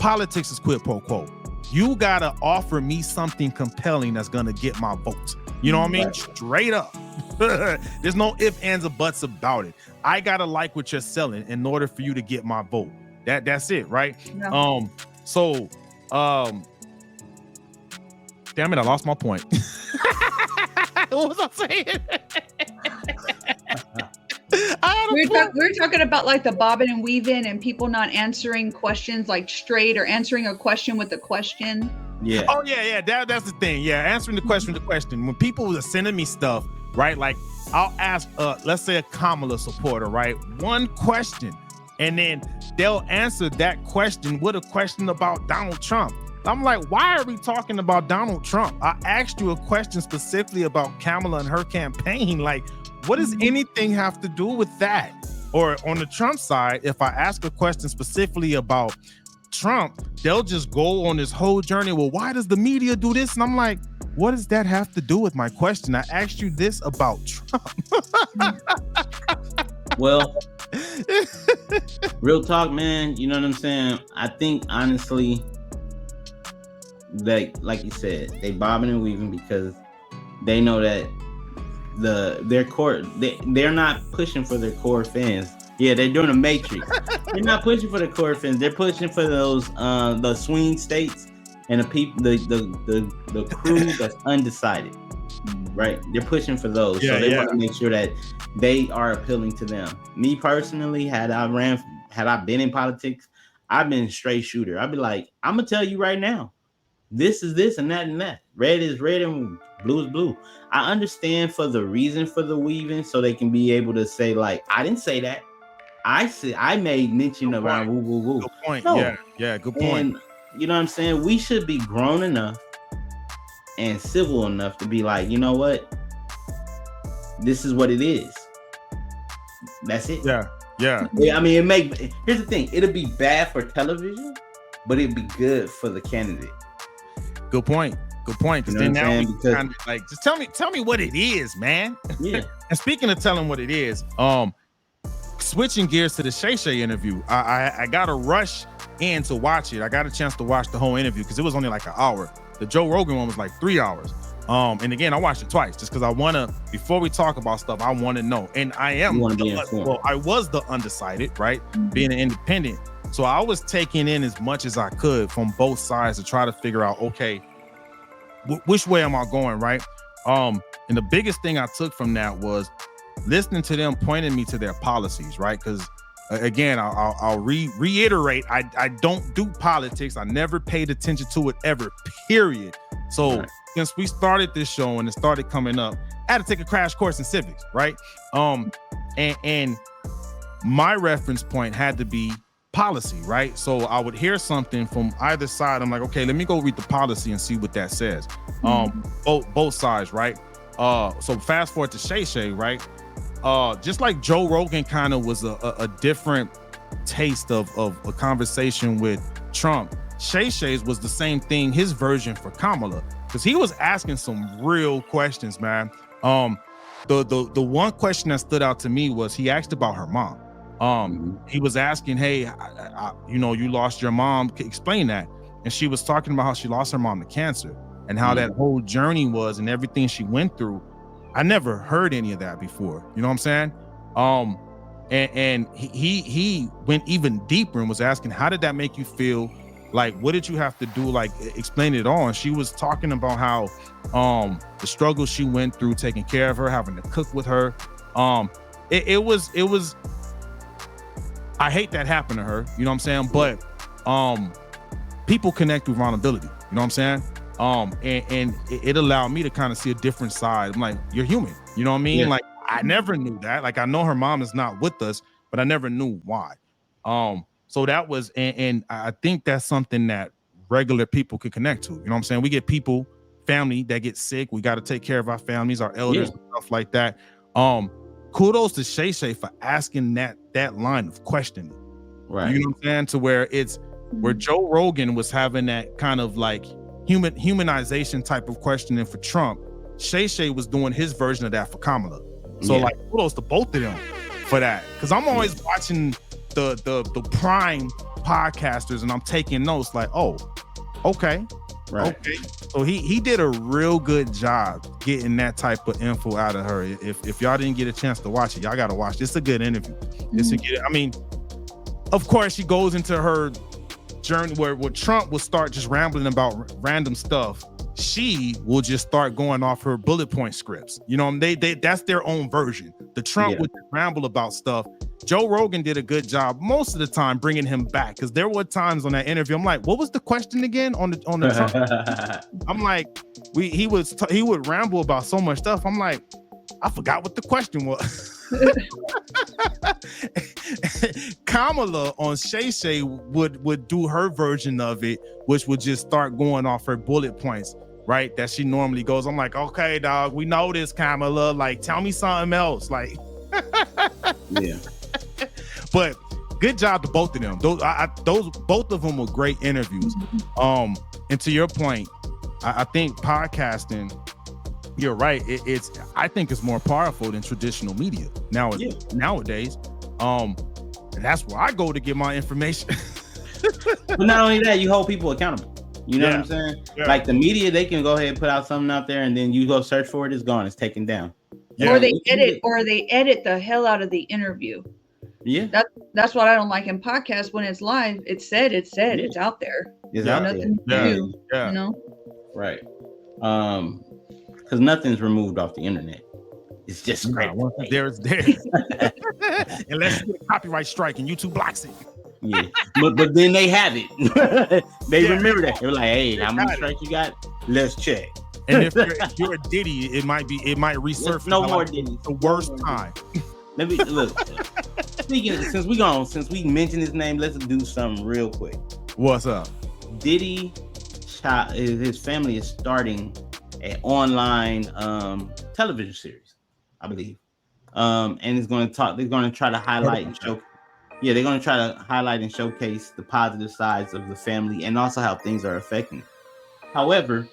Politics is quid pro quo. You gotta offer me something compelling that's gonna get my vote. You know what I mean? Right. Straight up. There's no ifs, ands, or buts about it. I gotta like what you're selling in order for you to get my vote. That's it, right? Yeah. Damn it, I lost my point. What was I saying? We're talking about like the bobbing and weaving and people not answering questions like straight or answering a question with a question. Yeah. Oh yeah. That's the thing. Yeah, answering the question with the question. When people are sending me stuff, right? Like I'll ask, let's say a Kamala supporter, right? One question, and then they'll answer that question with a question about Donald Trump. I'm like, why are we talking about Donald Trump? I asked you a question specifically about Kamala and her campaign. Like, what does anything have to do with that? Or on the Trump side, if I ask a question specifically about Trump, they'll just go on this whole journey. Well, why does the media do this? And I'm like, what does that have to do with my question? I asked you this about Trump. Well, real talk, man. You know what I'm saying? I think honestly, like you said, they bobbing and weaving because they know that they're not pushing for their core fans. Yeah, they're doing a matrix. They're not pushing for the core fans. They're pushing for those the swing states and the people, the crew that's undecided. Right? They're pushing for those. So they want to make sure that they are appealing to them. Me personally, had I been in politics, I've been a straight shooter. I'd be like, I'm gonna tell you right now, this is this and that and that. Red is red and blue is blue. I understand for the reason for the weaving, so they can be able to say like, I didn't say that. I made mention around woo woo woo. Good point. No. Yeah, good point. And you know what I'm saying? We should be grown enough and civil enough to be like, you know what? This is what it is. That's it. Yeah. I mean, here's the thing. It'll be bad for television, but it'd be good for the candidate. Good point. Because then now we kind of like, just tell me what it is, man. Yeah. And speaking of telling what it is, switching gears to the Shay interview, I got to rush in to watch it. I got a chance to watch the whole interview because it was only like an hour. The Joe Rogan one was like 3 hours. And again, I watched it twice just because I want to, before we talk about stuff, I want to know. And I was the undecided, right? Being an independent. So I was taking in as much as I could from both sides to try to figure out, okay, which way am I going, right? And the biggest thing I took from that was listening to them pointing me to their policies, right? Because again, I'll reiterate, I don't do politics. I never paid attention to it ever, period. So since we started this show and it started coming up, I had to take a crash course in civics, right? And my reference point had to be policy, right? So I would hear something from either side. I'm like, okay, let me go read the policy and see what that says. Both sides, right? So fast forward to Shay, right? Just like Joe Rogan kind of was a different taste of a conversation with Trump, Shay's was the same thing, his version for Kamala, because he was asking some real questions, man. The one question that stood out to me was he asked about her mom. He was asking, hey, you know, you lost your mom, explain that. And she was talking about how she lost her mom to cancer and how that whole journey was and everything she went through. I never heard any of that before. You know what I'm saying? And he went even deeper and was asking, how did that make you feel? Like, what did you have to do? Like, explain it all. And she was talking about how the struggles she went through, taking care of her, having to cook with her. It was I hate that happened to her, you know what I'm saying? But people connect through vulnerability, you know what I'm saying? And it allowed me to kind of see a different side. I'm like, you're human, you know what I mean? Yeah. Like, I never knew that. Like, I know her mom is not with us, but I never knew why. So that was, and I think that's something that regular people could connect to. You know what I'm saying? We get people, family that get sick. We got to take care of our families, our elders, and stuff like that. Kudos to Shay for asking that line of questioning. Right. You know what I'm saying? To where it's where Joe Rogan was having that kind of like humanization type of questioning for Trump. Shay was doing his version of that for Kamala. So like kudos to both of them for that. Because I'm always watching the prime podcasters and I'm taking notes like, oh, okay. Right. Okay. So he did a real good job getting that type of info out of her. If y'all didn't get a chance to watch it, y'all gotta watch. It's a good interview. I mean, of course, she goes into her journey where Trump will start just rambling about random stuff. She will just start going off her bullet point scripts. You know, they that's their own version. The Trump would ramble about stuff. Joe Rogan did a good job most of the time bringing him back, because there were times on that interview I'm like, what was the question again on the Trump? I'm like, he would ramble about so much stuff. I'm like, I forgot what the question was. Kamala on Shay would do her version of it, which would just start going off her bullet points, right? That she normally goes. I'm like, okay, dog, we know this, Kamala. Like, tell me something else. Like, yeah. But good job to both of them. Those both of them were great interviews. And to your point, I think podcasting, you're right. I think it's more powerful than traditional media nowadays. And that's where I go to get my information. But not only that, you hold people accountable. You know what I'm saying? Yeah. Like the media, they can go ahead and put out something out there, and then you go search for it, it's gone, it's taken down. Yeah. Or they edit the hell out of the interview. Yeah, that's what I don't like in podcasts. When it's live, it's said, it's out there. It's out nothing there. New, you know? Right. Because nothing's removed off the internet. It's just great. There's unless you get a copyright strike and YouTube blocks it. Yeah, but then they have it. They remember that. They're like, hey, how many strikes you got? Let's check. And if you're a Diddy, it might resurface. No more Diddy. The worst time. Let me look. Speaking of, since we mentioned his name, let's do something real quick. What's up? Diddy, his family is starting an online television series, I believe. And it's going to they're going to try to highlight and show. Yeah, they're going to try to highlight and showcase the positive sides of the family and also how things are affecting. However,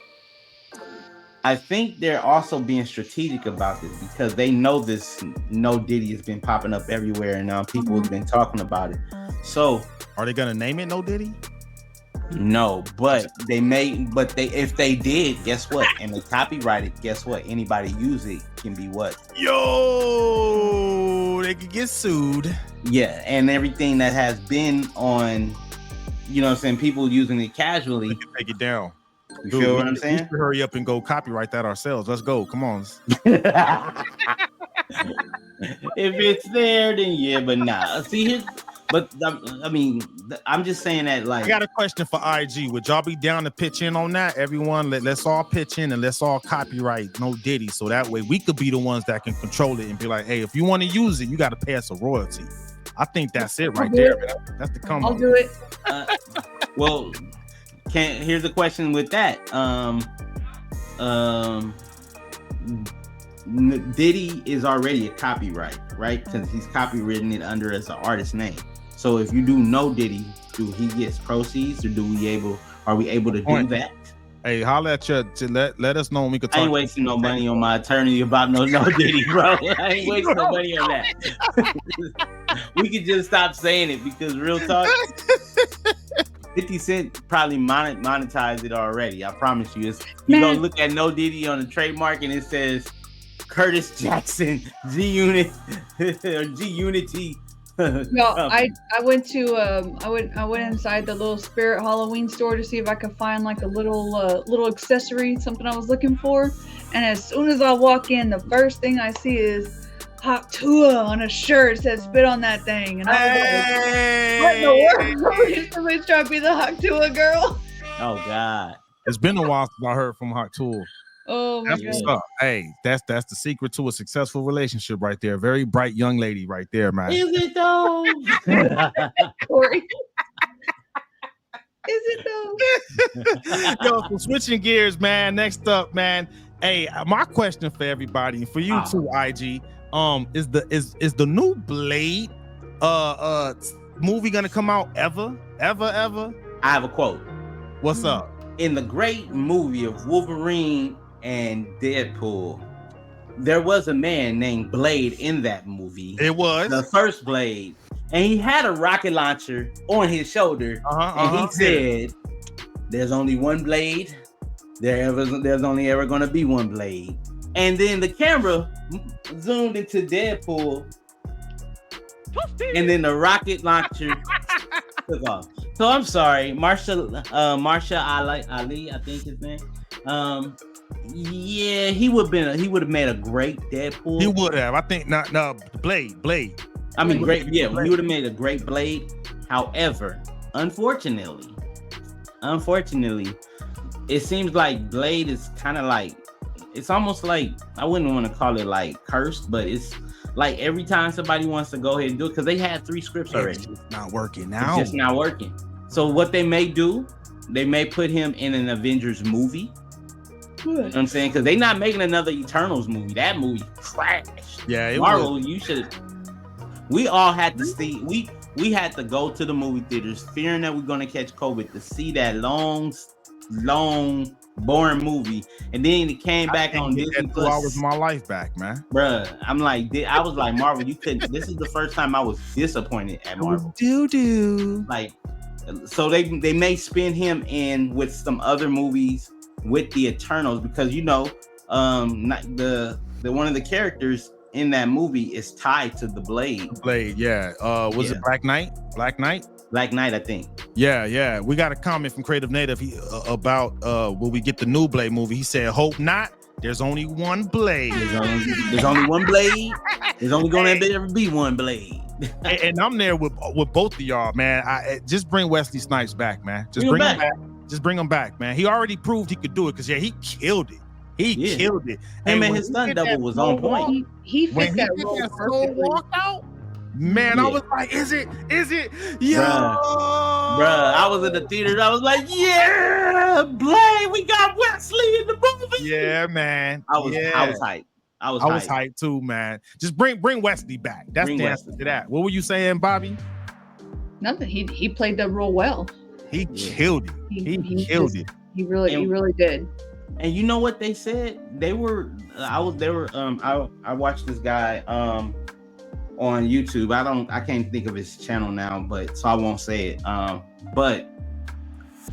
I think they're also being strategic about this because they know this No Diddy has been popping up everywhere and people have been talking about it. So are they gonna name it No Diddy? No, but if they did, guess what? And they copyright it, guess what? Anybody use it can be what? Yo, they could get sued. Yeah, and everything that has been on, you know what I'm saying, people using it casually. We can take it down. You feel what I'm saying? We should hurry up and go copyright that ourselves. Let's go. Come on. If it's there, then yeah, but nah. See, I mean, I'm just saying that, like, I got a question for IG. Would y'all be down to pitch in on that? Everyone, let's all pitch in and let's all copyright No Diddy, so that way we could be the ones that can control it and be like, hey, if you want to use it, you got to pay us a royalty. I think that's it right there. That's the come. I'll do it. Well, here's the question with that. Diddy is already a copyright, right? Because he's copywritten it under as an artist name. So if you do No Diddy, do he gets proceeds, or are we able to do that? Hey, holla at your let us know when we could talk. I ain't wasting no money on my attorney about no Diddy, bro. I ain't wasting no money on that. We could just stop saying it because real talk, 50 Cent probably monetized it already. I promise you. You go look at No Diddy on the trademark and it says Curtis Jackson G Unit or G Unity. No, I went to I went inside the little Spirit Halloween store to see if I could find like a little accessory, something I was looking for. And as soon as I walk in, the first thing I see is Hot Tua on a shirt. It says "spit on that thing," and I was like, "What in the world?" Somebody's trying to be the Hot Tua girl. Oh God, it's been a while since I heard from Hot Tua. Oh my God. Hey, that's the secret to a successful relationship right there. Very bright young lady right there, man. Is it though? Corey. Is it though? Yo, so switching gears, man. Next up, man. Hey, my question for everybody and for you too, IG. Is the new Blade movie gonna come out ever? I have a quote. What's up? In the great movie of Wolverine and Deadpool, there was a man named Blade in that movie. It was the first Blade, and he had a rocket launcher on his shoulder, and he said, "There's only one Blade. There's only ever going to be one Blade." And then the camera zoomed into Deadpool, and then the rocket launcher took off. So I'm sorry, Marsha Ali, I think his name. Yeah, he would have made a great Deadpool. He would have. I think not. No, Blade. I mean, great. Yeah, he would have made a great Blade. However, unfortunately, it seems like Blade is kind of like, it's almost like, I wouldn't want to call it like cursed, but it's like every time somebody wants to go ahead and do it, because they had 3 scripts already. It's not working now. It's just not working. So what they may do, they may put him in an Avengers movie. You know what I'm saying? Because they're not making another Eternals movie. That movie crashed. Yeah, Marvel, you should. We all had to see. We had to go to the movie theaters, fearing that we're gonna catch COVID, to see that long, boring movie, and then it came back on Disney Plus. 2 hours of my life back, man. Bruh, I was like, Marvel, you couldn't. This is the first time I was disappointed at Marvel. Doo-doo. Like, so they may spin him in with some other movies with the Eternals, because not the one of the characters in that movie is tied to the Blade. Yeah. Was it Black Knight? Black Knight, I think. Yeah. We got a comment from Creative Native about will we get the new Blade movie? He said, "Hope not. There's only one Blade. There's only one Blade. There's only gonna ever be one Blade." and I'm there with both of y'all, man. Just bring Wesley Snipes back, man. Just bring him back. Just bring him back, man. He already proved he could do it, because he killed it. He killed it. And man, his stunt double was on point. He fit that role perfectly. Walk out, man. I was like, is it? Yo, bruh. I was in the theaters. I was like, yeah, Blade. We got Wesley in the movie. Yeah, man. I was hyped. I was hyped too, man. Just bring Wesley back. That's the answer to that. What were you saying, Bobby? Nothing. He played the role well. He killed it. He killed it. He really did. And you know what they said? I watched this guy on YouTube. I can't think of his channel now, but so I won't say it. But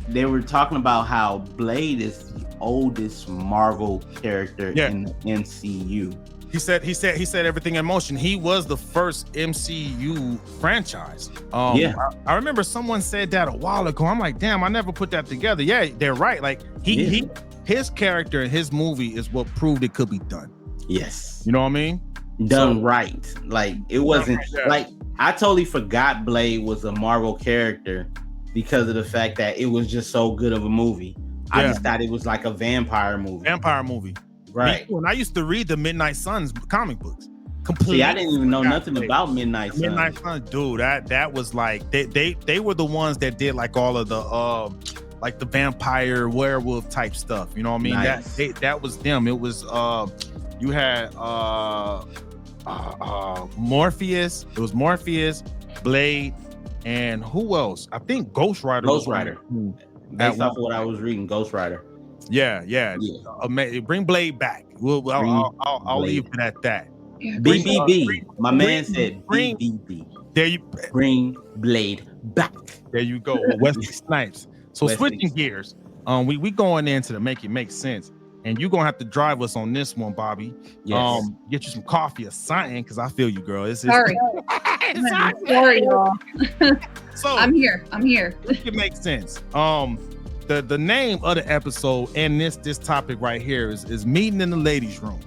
they were talking about how Blade is the oldest Marvel character in the MCU. He said everything in motion. He was the first MCU franchise. I remember someone said that a while ago. I'm like, damn, I never put that together. Yeah, they're right. Like his character in his movie is what proved it could be done. Yes. You know what I mean? Done right. Like, it wasn't like, I totally forgot Blade was a Marvel character because of the fact that it was just so good of a movie. I just thought it was like a vampire movie. Right. When I used to read the Midnight Suns comic books, completely. See, I didn't even know nothing about Midnight Suns. Midnight Suns, dude, that was like they were the ones that did like all of the like the vampire werewolf type stuff. You know what I mean? Nice. That was them. It was you had Morpheus. It was Morpheus, Blade, and who else? I think Ghost Rider. Based off of what I was reading, Ghost Rider. Yeah. Bring Blade back. I'll leave it at that. Yeah, BBB. My man said BBB. There you bring Blade back. There you go. Wesley Snipes. So switching gears, we going into the make it make sense, and you're gonna have to drive us on this one, Bobby. Yes. Get you some coffee or something, because I feel you, girl. Sorry, y'all. So I'm here. Make it make sense. The name of the episode and this topic right here is meeting in the ladies' room.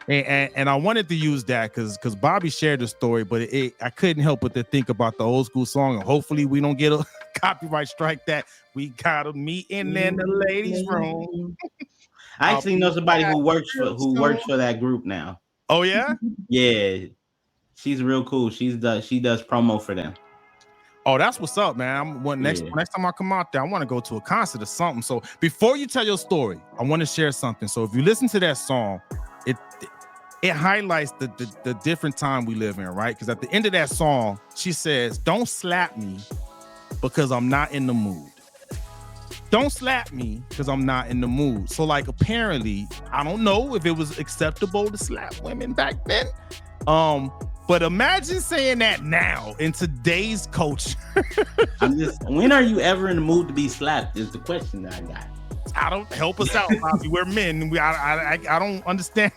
And I wanted to use that because Bobby shared the story, but I couldn't help but to think about the old school song, and hopefully we don't get a copyright strike that we gotta meet in the ladies' room. I actually know somebody who works for that group now. Oh yeah? Yeah, she's real cool. She does promo for them. Oh, that's what's up, man. Next time I come out there, I want to go to a concert or something. So before you tell your story, I want to share something. So if you listen to that song, it highlights the different time we live in, right? Because at the end of that song, she says, "Don't slap me because I'm not in the mood. Don't slap me because I'm not in the mood." So like, apparently, I don't know if it was acceptable to slap women back then. But imagine saying that now in today's culture. When are you ever in the mood to be slapped is the question that I got. I don't help us out, Bobby. We're men. I don't understand.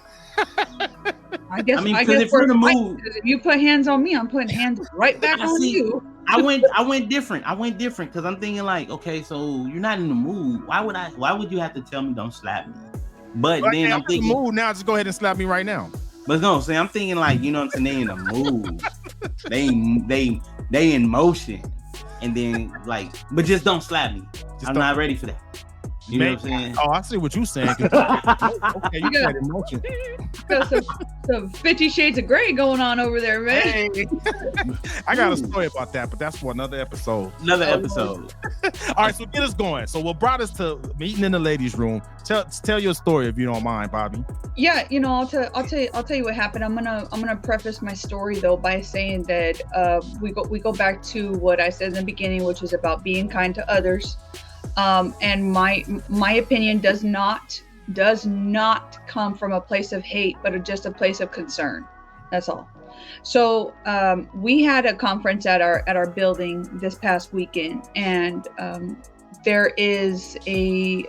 I guess if we're in the mood, if you put hands on me, I'm putting hands right back on you. I went different because I'm thinking like, okay, so you're not in the mood. Why would you have to tell me don't slap me? But then I'm thinking, in the mood now. Just go ahead and slap me right now. But no, see, I'm thinking like, you know what I'm saying? They in the mood. they in motion, and then like, but just don't slap me. I'm not ready for that. You know what I'm saying? Oh, I see what you're saying. Okay, you got emotion. Got some 50 Shades of Grey going on over there, man. Hey. I got a story about that, but that's for another episode. All right, so get us going. So what brought us to meeting in the ladies' room? Tell your story if you don't mind, Bobby. Yeah, I'll tell you what happened. I'm gonna preface my story though by saying that we go back to what I said in the beginning, which is about being kind to others. And my opinion does not come from a place of hate, but just a place of concern. That's all. So we had a conference at our building this past weekend, and there is a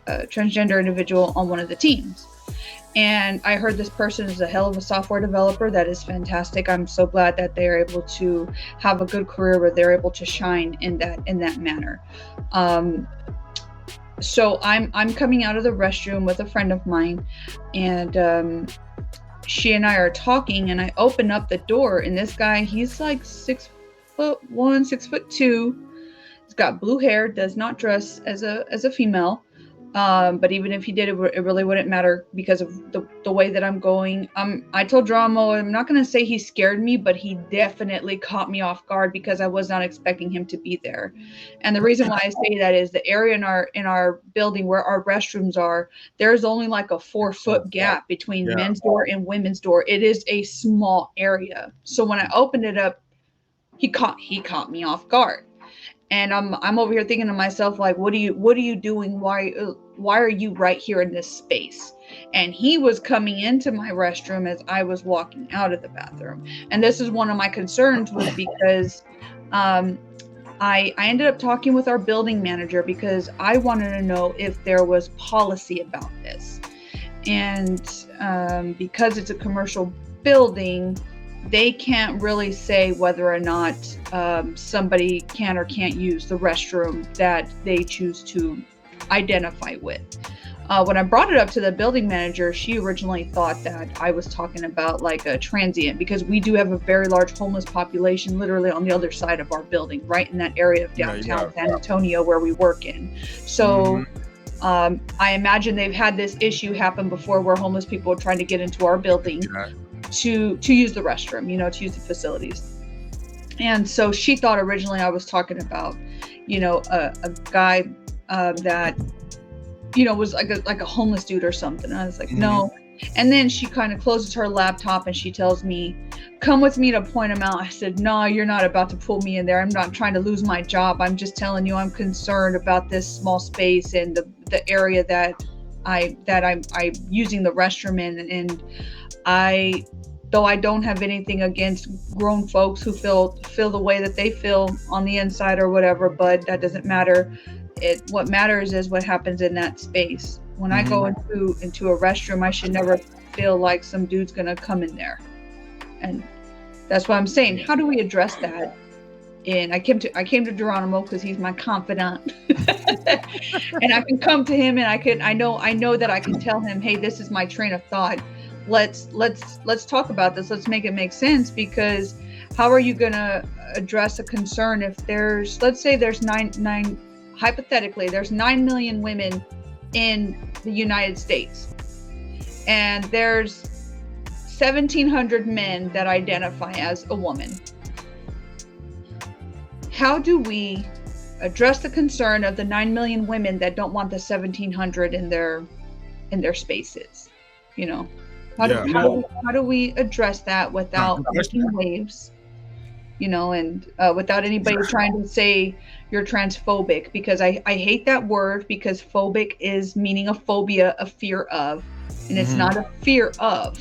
transgender individual on one of the teams. And I heard this person is a hell of a software developer. That is fantastic. I'm so glad that they're able to have a good career where they're able to shine in that manner. So I'm coming out of the restroom with a friend of mine, and she and I are talking, and I open up the door, and this guy, he's like 6'1", 6'2". He's got blue hair, does not dress as a female. But even if he did, it really wouldn't matter because of the way that I'm going. I told Dramo, I'm not going to say he scared me, but he definitely caught me off guard because I was not expecting him to be there. And the reason why I say that is the area in our building where our restrooms are, there's only like a 4-foot gap between men's door and women's door. It is a small area. So when I opened it up, he caught me off guard. And I'm over here thinking to myself, like, what are you doing? Why are you right here in this space? And he was coming into my restroom as I was walking out of the bathroom. And this is one of my concerns, was because I ended up talking with our building manager because I wanted to know if there was policy about this. And because it's a commercial building, they can't really say whether or not somebody can or can't use the restroom that they choose to identify with. When I brought it up to the building manager, she originally thought that I was talking about like a transient, because we do have a very large homeless population literally on the other side of our building, right in that area of downtown San Antonio where we work in. So I imagine they've had this issue happen before where homeless people are trying to get into our building to use the restroom, to use the facilities. And so she thought originally I was talking about, a guy that, was like a homeless dude or something. And I was like, no. And then she kind of closes her laptop and she tells me, come with me to point him out. I said, no, you're not about to pull me in there. I'm not trying to lose my job. I'm just telling you, I'm concerned about this small space and the area that I'm using the restroom in, and though I don't have anything against grown folks who feel the way that they feel on the inside or whatever, but that doesn't matter. What matters is what happens in that space. When I go into a restroom, I should never feel like some dude's gonna come in there, and that's what I'm saying. How do we address that? And I came to Geronimo because he's my confidant, and I can come to him, and I know that I can tell him, hey, this is my train of thought. Let's talk about this. Let's make it make sense, because how are you gonna address a concern if let's say there's hypothetically there's 9 million women in the United States, and there's 1,700 men that identify as a woman. How do we address the concern of the 9 million women that don't want the 1,700 in their spaces? You know, how do we address that without making waves? You know, and without anybody trying to say you're transphobic, because I hate that word, because phobic is meaning a phobia, a fear of, and it's not a fear of.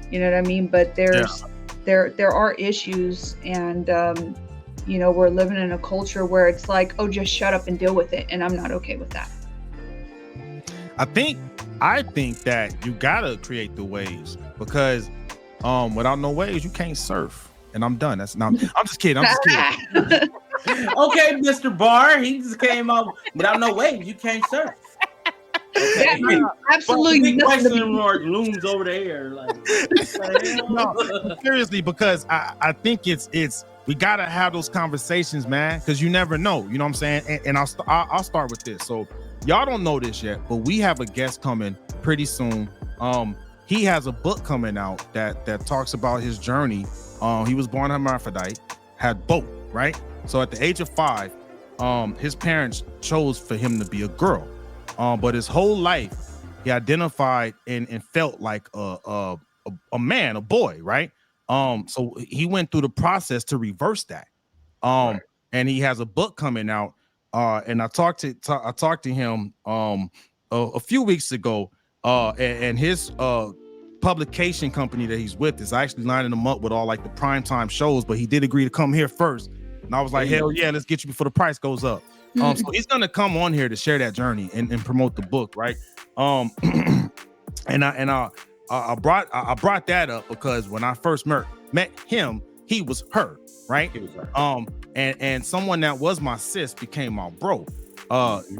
You know what I mean? But there are issues, and you know, we're living in a culture where it's like, oh, just shut up and deal with it, and I'm not okay with that. I think that you gotta create the waves, because without no waves you can't surf. And I'm done. I'm just kidding. Okay, Mr. Barr, he just came up without no waves. You can't surf. Okay. Absolutely. Big question mark looms over there. No, seriously, because I think it's we gotta have those conversations, man, because you never know. You know what I'm saying? And I'll start with this. So y'all don't know this yet, but we have a guest coming pretty soon. He has a book coming out that talks about his journey. He was born hermaphrodite, had both, right? So at the age of 5, his parents chose for him to be a girl. But his whole life, he identified and felt like a man, a boy, right? So he went through the process to reverse that. And he has a book coming out. And I talked to him a few weeks ago. And his publication company that he's with is actually lining him up with all like the primetime shows, but he did agree to come here first. And I was like, hell yeah, let's get you before the price goes up. So he's gonna come on here to share that journey and promote the book, right? And I brought that up because when I first met him, he was her, right? He was her. And someone that was my sis became my bro.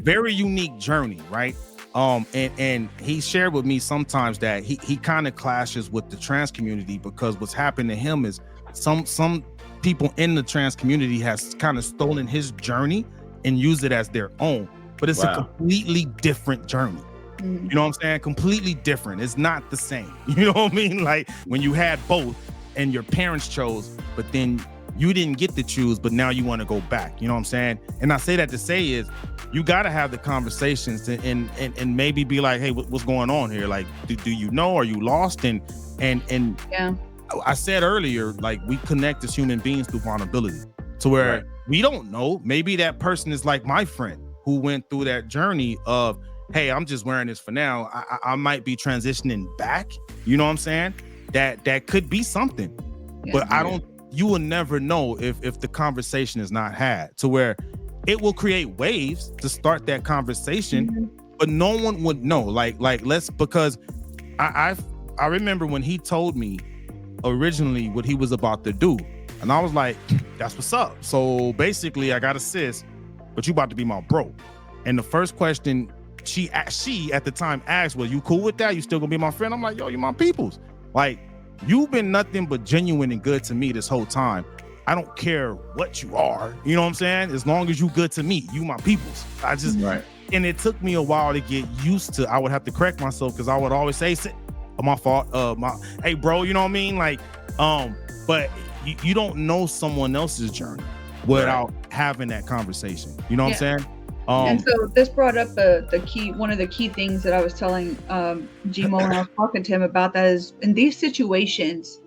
Very unique journey, right? And he shared with me sometimes that he kind of clashes with the trans community, because what's happened to him is some people in the trans community has kind of stolen his journey and used it as their own, but it's a completely different journey. You know what I'm saying? Completely different. It's not the same. You know what I mean? Like when you had both and your parents chose, but then you didn't get to choose, but now you want to go back. You know what I'm saying? And I say that to say is you got to have the conversations and maybe be like, hey, what's going on here? Like, do you know? Are you lost? And yeah. I said earlier, like we connect as human beings through vulnerability, to where we don't know. Maybe that person is like my friend who went through that journey of, hey, I'm just wearing this for now. I might be transitioning back. You know what I'm saying? That could be something, but you will never know if the conversation is not had, to where it will create waves to start that conversation, but no one would know. Because I remember when he told me originally what he was about to do, and I was like, that's what's up. So basically I got a sis, but you about to be my bro. And the first question she at the time asked, well, you cool with that? You still gonna be my friend? I'm like, yo, you my peoples. Like, you've been nothing but genuine and good to me this whole time. I don't care what you are, you know what I'm saying? As long as you good to me, you my peoples. I just, and it took me a while to get used to. I would have to correct myself because I would always say, my fault, hey bro, you know what I mean? Like, but you don't know someone else's journey without having that conversation. You know what I'm saying? And so this brought up one of the key things that I was telling Gmo when I was talking to him about, that is, in these situations,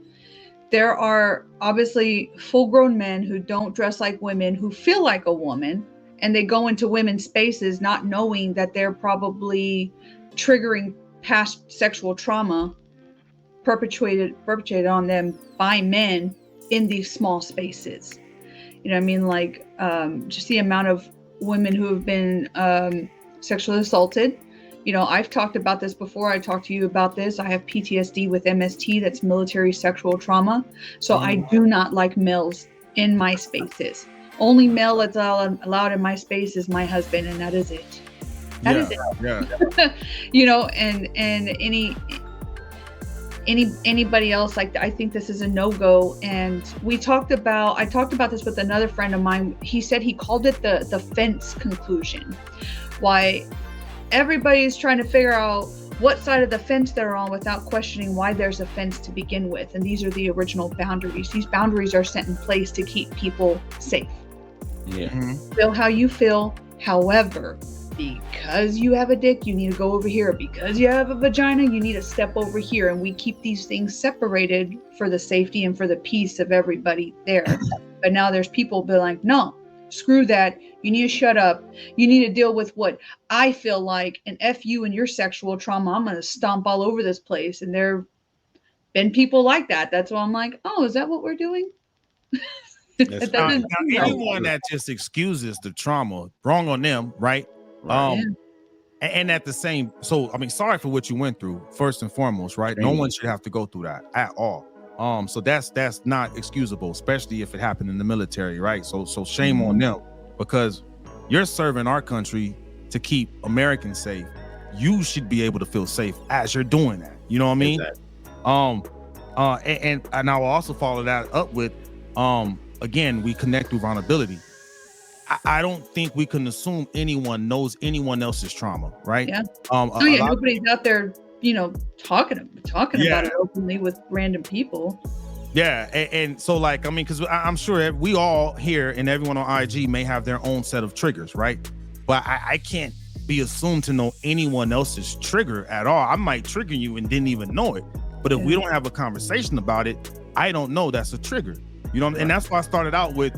there are obviously full-grown men who don't dress like women, who feel like a woman, and they go into women's spaces not knowing that they're probably triggering past sexual trauma perpetrated on them by men in these small spaces. You know what I mean? Like, just the amount of women who have been sexually assaulted. You know, I've talked about this before. I talked to you about this. I have PTSD with MST, that's military sexual trauma. So I do not like males in my spaces. Only male that's allowed in my space is my husband, and that is it. That is it. Yeah. You know, and anybody else, like, I think this is a no-go. And I talked about this with another friend of mine. He said he called it the fence conclusion. Why everybody's trying to figure out what side of the fence they're on without questioning why there's a fence to begin with. And these are the original boundaries. These boundaries are set in place to keep people safe. Yeah. Feel how you feel. However, because you have a dick, you need to go over here. Because you have a vagina, you need to step over here. And we keep these things separated for the safety and for the peace of everybody there. But now there's people be like, no, screw that. You need to shut up. You need to deal with what I feel like, and F you and your sexual trauma. I'm going to stomp all over this place. And there been people like that. That's why I'm like, oh, is that what we're doing? Now, anyone that just excuses the trauma, wrong on them, right? And at the same, so I mean, sorry for what you went through, first and foremost, right? No one should have to go through that at all. So that's not excusable, especially if it happened in the military, right? So shame on them, because you're serving our country to keep Americans safe. You should be able to feel safe as you're doing that. You know what I mean? Exactly. And I will also follow that up with, again, we connect through vulnerability. I don't think we can assume anyone knows anyone else's trauma, right? Yeah. Nobody's out there, you know, talking about it openly with random people. Yeah, and so, like, I mean, because I'm sure we all here and everyone on IG may have their own set of triggers, right? But I can't be assumed to know anyone else's trigger at all. I might trigger you and didn't even know it. But if we don't have a conversation about it, I don't know that's a trigger. You know, and that's why I started out with,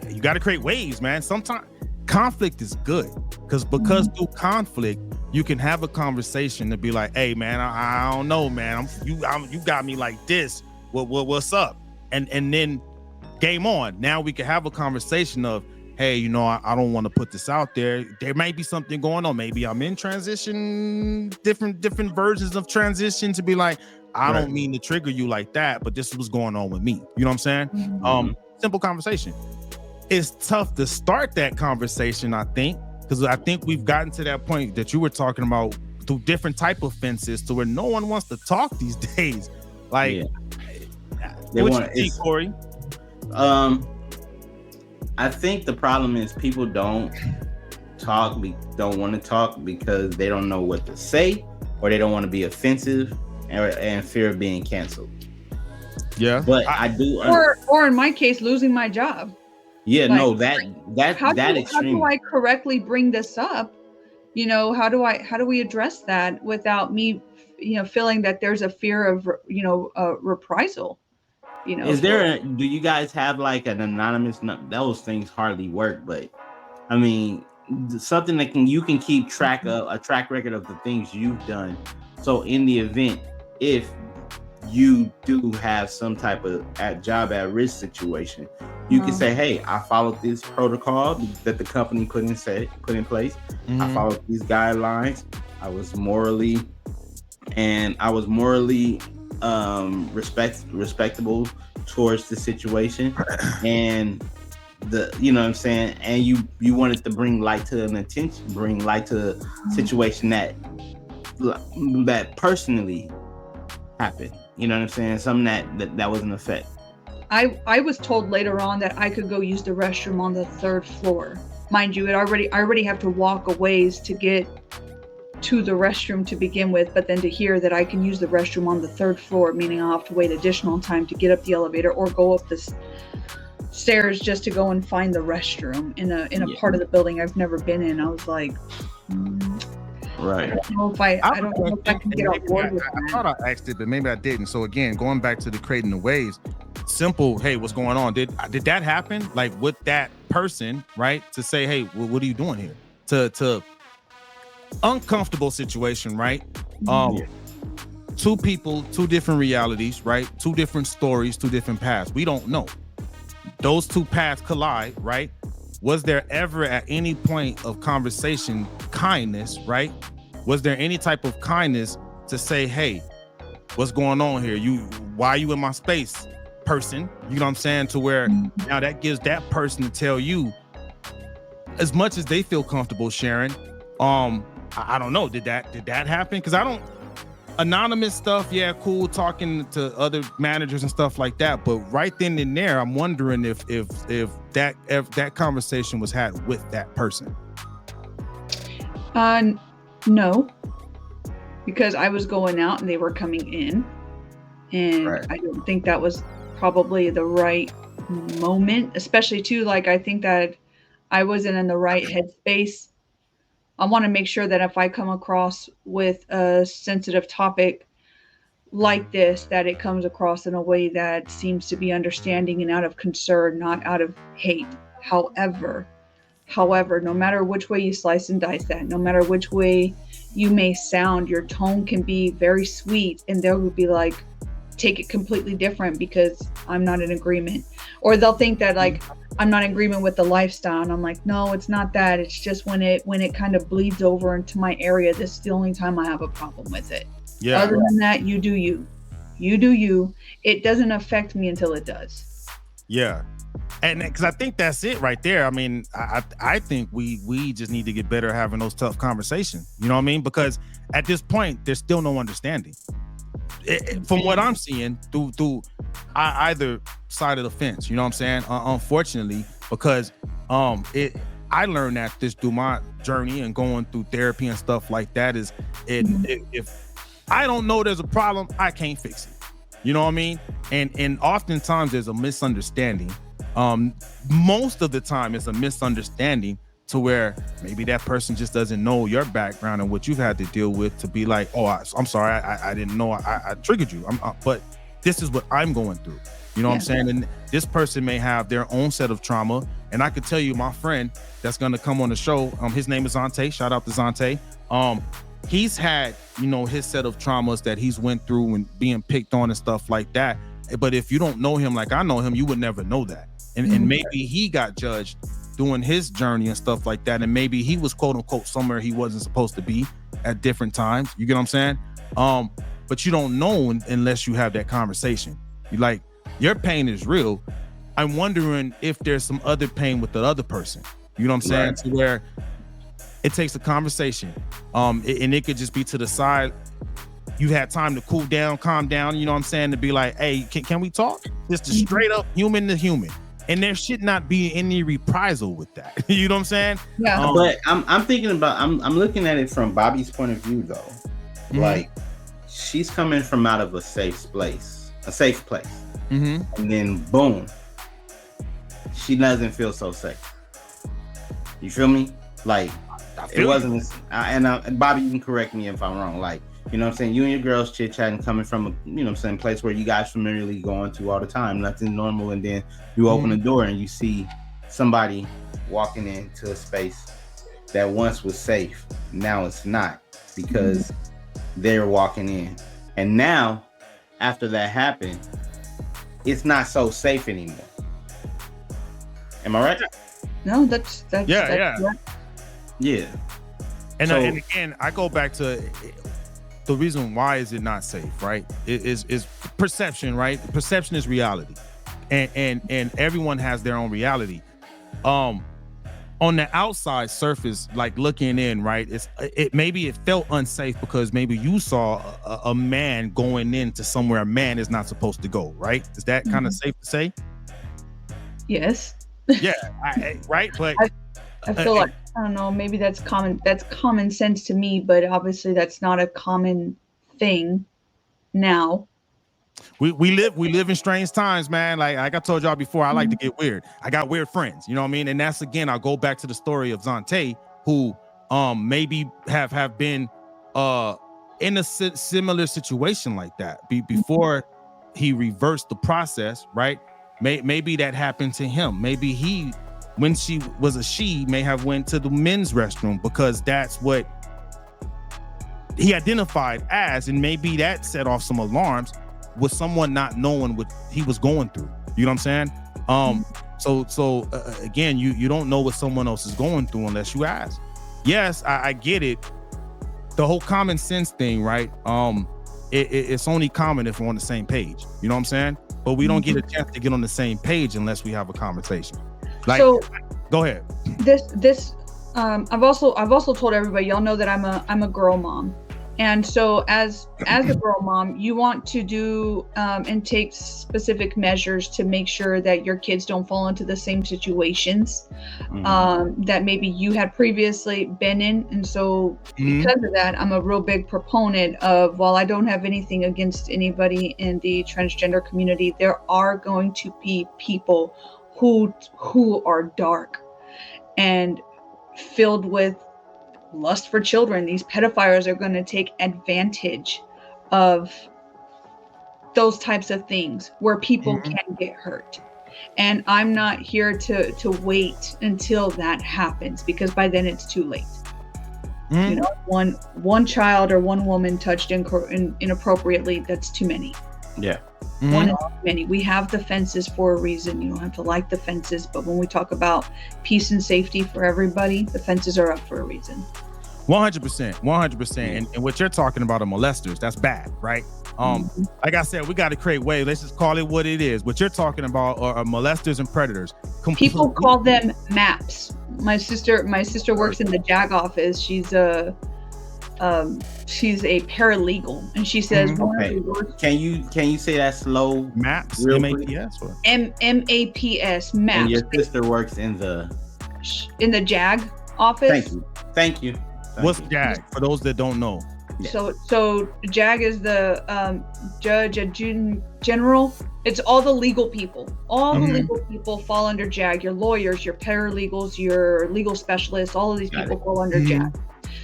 you got to create waves, man. Sometimes conflict is good because through conflict, you can have a conversation to be like, hey, man, I don't know, man. You got me like this. What's up? And then game on. Now we can have a conversation of, hey, you know, I don't want to put this out there. There might be something going on. Maybe I'm in transition, different versions of transition, to be like, I don't mean to trigger you like that, but this is what's going on with me. You know what I'm saying? Simple conversation. It's tough to start that conversation, I think, because I think we've gotten to that point that you were talking about through different type of fences to where no one wants to talk these days. Like, what you think, Corey? I think the problem is people don't want to talk because they don't know what to say, or they don't want to be offensive and fear of being canceled. Yeah, but I do. Or in my case, losing my job. Yeah, like, no, that's how extreme. do I correctly bring this up? You know, how do we address that without me, you know, feeling that there's a fear of, you know, reprisal? You know, do you guys have like an anonymous? Those things hardly work, but I mean, something that you can keep track of, a track record of the things you've done. So in the event, if you do have some type of job at risk situation, you can say, hey, I followed this protocol that the company put in place. I followed these guidelines. I was morally respectable towards the situation, and you know what I'm saying, and you wanted to bring light to the situation that personally happened. You know what I'm saying? Something that was an effect. I was told later on that I could go use the restroom on the 3rd floor. Mind you, I already have to walk a ways to get to the restroom to begin with, but then to hear that I can use the restroom on the 3rd floor, meaning I'll have to wait additional time to get up the elevator or go up the stairs just to go and find the restroom in a part of the building I've never been in. I was like, right. I don't know if I can get on board with that. I thought I asked it, but maybe I didn't. So again, going back to the creating the waves, simple. Hey, what's going on? Did that happen? Like with that person, right, to say, hey, what are you doing here? To uncomfortable situation, right? Two people, two different realities, right? Two different stories, two different paths. We don't know. Those two paths collide, right? Was there ever at any point of conversation kindness, right? Was there any type of kindness to say, hey, what's going on here? Why are you in my space, person? You know what I'm saying? To where now that gives that person to tell you, as much as they feel comfortable sharing. I don't know. Did that happen? Because I don't. Anonymous stuff, yeah, cool, talking to other managers and stuff like that. But right then and there, I'm wondering if that conversation was had with that person. No, because I was going out and they were coming in, and I don't think that was probably the right moment, especially too. Like, I think that I wasn't in the right headspace. I want to make sure that if I come across with a sensitive topic like this, that it comes across in a way that seems to be understanding and out of concern, not out of hate. However, no matter which way you slice and dice that, no matter which way you may sound, your tone can be very sweet, and they would be like, take it completely different because I'm not in agreement. Or they'll think that, like, I'm not in agreement with the lifestyle, and I'm like, no, it's not that. It's just when it kind of bleeds over into my area, this is the only time I have a problem with it. Yeah. Other than that, you do you. You do you. It doesn't affect me until it does. Yeah. And because I think that's it right there. I mean, I think we just need to get better at having those tough conversations. You know what I mean? Because at this point, there's still no understanding. From what I'm seeing through either side of the fence, you know what I'm saying? Unfortunately, because I learned that this through my journey and going through therapy and stuff like that is if I don't know there's a problem, I can't fix it. You know what I mean? And oftentimes there's a misunderstanding. Most of the time it's a misunderstanding to where maybe that person just doesn't know your background and what you've had to deal with to be like, oh, I'm sorry, I didn't know I triggered you. But this is what I'm going through. You know what I'm saying? And this person may have their own set of trauma. And I could tell you, my friend that's going to come on the show, his name is Zante. Shout out to Zante. He's had, his set of traumas that he's went through and being picked on and stuff like that. But if you don't know him like I know him, you would never know that. And maybe he got judged doing his journey and stuff like that. And maybe he was quote unquote somewhere he wasn't supposed to be at different times. You get what I'm saying? But you don't know unless you have that conversation. You like, your pain is real. I'm wondering if there's some other pain with the other person. You know what I'm saying? Right. To where it takes a conversation. And it could just be to the side. You had time to cool down, calm down, you know what I'm saying? To be like, hey, can we talk? Just a straight up human to human. And there should not be any reprisal with that. You know what I'm saying? Yeah. But I'm thinking about, I'm looking at it from Bobby's point of view though. Mm-hmm. Like, she's coming from out of a safe place. Mm-hmm. And then boom, she doesn't feel so safe. You feel me? Like, it wasn't, and Bobby, you can correct me if I'm wrong. Like, you know what I'm saying? You and your girls chit-chatting, coming from a, you know what I'm saying, place where you guys familiarly going to all the time, nothing normal, and then you open the door and you see somebody walking into a space that once was safe, now it's not, because they're walking in. And now, after that happened, it's not so safe anymore. Am I right? No, that's yeah. And again, I go back to the reason why is it not safe, right? It is perception, right? Perception is reality, and everyone has their own reality. On the outside surface, like looking in, right? Maybe it felt unsafe because maybe you saw a man going into somewhere a man is not supposed to go, right? Is that kind of safe to say? Yes. Yeah, right. But I feel like, I don't know, maybe that's common sense to me, but obviously that's not a common thing now. We live in strange times, man. Like I told y'all before, I like to get weird. I got weird friends, you know what I mean? And that's, again, I'll go back to the story of Zante, who maybe have been in a similar situation like that before he reversed the process, right? Maybe that happened to him. Maybe he when she was a she, may have went to the men's restroom because that's what he identified as, and maybe that set off some alarms with someone not knowing what he was going through. You know what I'm saying? So again, you don't know what someone else is going through unless you ask. Yes, I get it. The whole common sense thing, right? It's only common if we're on the same page. You know what I'm saying? But we don't get a chance to get on the same page unless we have a conversation. Like, so, go ahead. I've also told everybody, y'all know that I'm a girl mom. And so as a girl mom, you want to do and take specific measures to make sure that your kids don't fall into the same situations that maybe you had previously been in. And so because of that, I'm a real big proponent of, while I don't have anything against anybody in the transgender community, there are going to be people who are dark and filled with lust for children. These pedophiles are going to take advantage of those types of things where people can get hurt. And I'm not here to wait until that happens, because by then it's too late. You know, one child or one woman touched inappropriately, that's too many. Yeah. One is too many. We have the fences for a reason. You don't have to like the fences, but when we talk about peace and safety for everybody, the fences are up for a reason. 100%. And what you're talking about are molesters. That's bad, right? Like I said, we got to create ways. Let's just call it what it is. What you're talking about are molesters and predators. People call them MAPS. My sister works in the JAG office. She's a paralegal, and she says, okay. Can you say that slow? MAPS, M-A-P-S, MAPS. And your sister works in the JAG office. Thank you. What's JAG for those that don't know? Yeah. So JAG is the Judge Adjutant General. It's all the legal people. All the legal people fall under JAG. Your lawyers, your paralegals, your legal specialists, all of these people fall under JAG.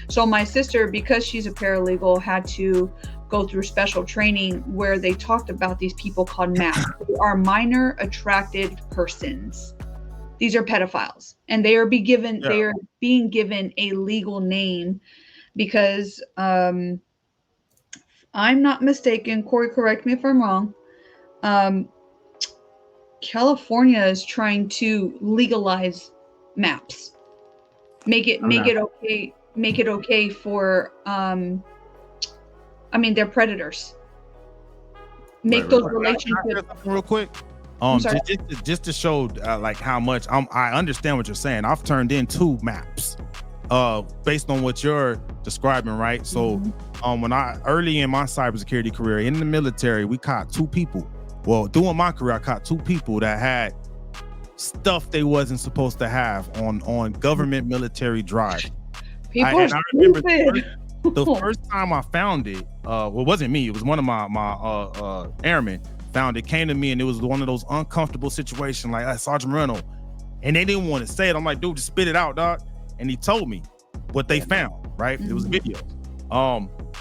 So my sister, because she's a paralegal, had to go through special training where they talked about these people called MAPs. They are minor attracted persons. These are pedophiles, and they are being given a legal name because I'm not mistaken. Corey, correct me if I'm wrong. California is trying to legalize MAPs, make it okay for they're predators. Make those relationships real quick. Just to show like how much I understand what you're saying. I've turned in 2 MAPs based on what you're describing, right? So when I early in my cybersecurity career in the military, we caught 2 people. Well, during my career, I caught 2 people that had stuff they wasn't supposed to have on government military drive. People are stupid. The first time I found it, it wasn't me. It was one of my airmen found it, came to me, and it was one of those uncomfortable situations, like Sergeant Moreno, and they didn't want to say it. I'm like, dude, just spit it out, dog. And he told me what they found. Right? It was videos.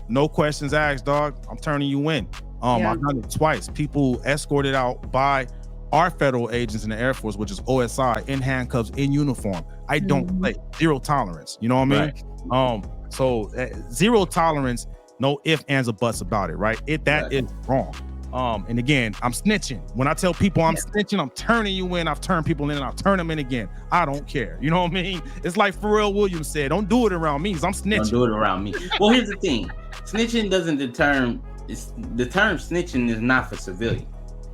No questions asked, dog. I'm turning you in. I've done it twice. People escorted out by our federal agents in the Air Force, which is OSI, in handcuffs, in uniform. I don't play. Zero tolerance. You know what I mean? Right. So zero tolerance, no ifs, ands, or buts about it, right? That is wrong. And again, I'm snitching. When I tell people I'm snitching, I'm turning you in. I've turned people in and I'll turn them in again. I don't care. You know what I mean? It's like Pharrell Williams said, don't do it around me because I'm snitching. Don't do it around me. Well, here's the thing. Snitching doesn't the term snitching is not for civilian,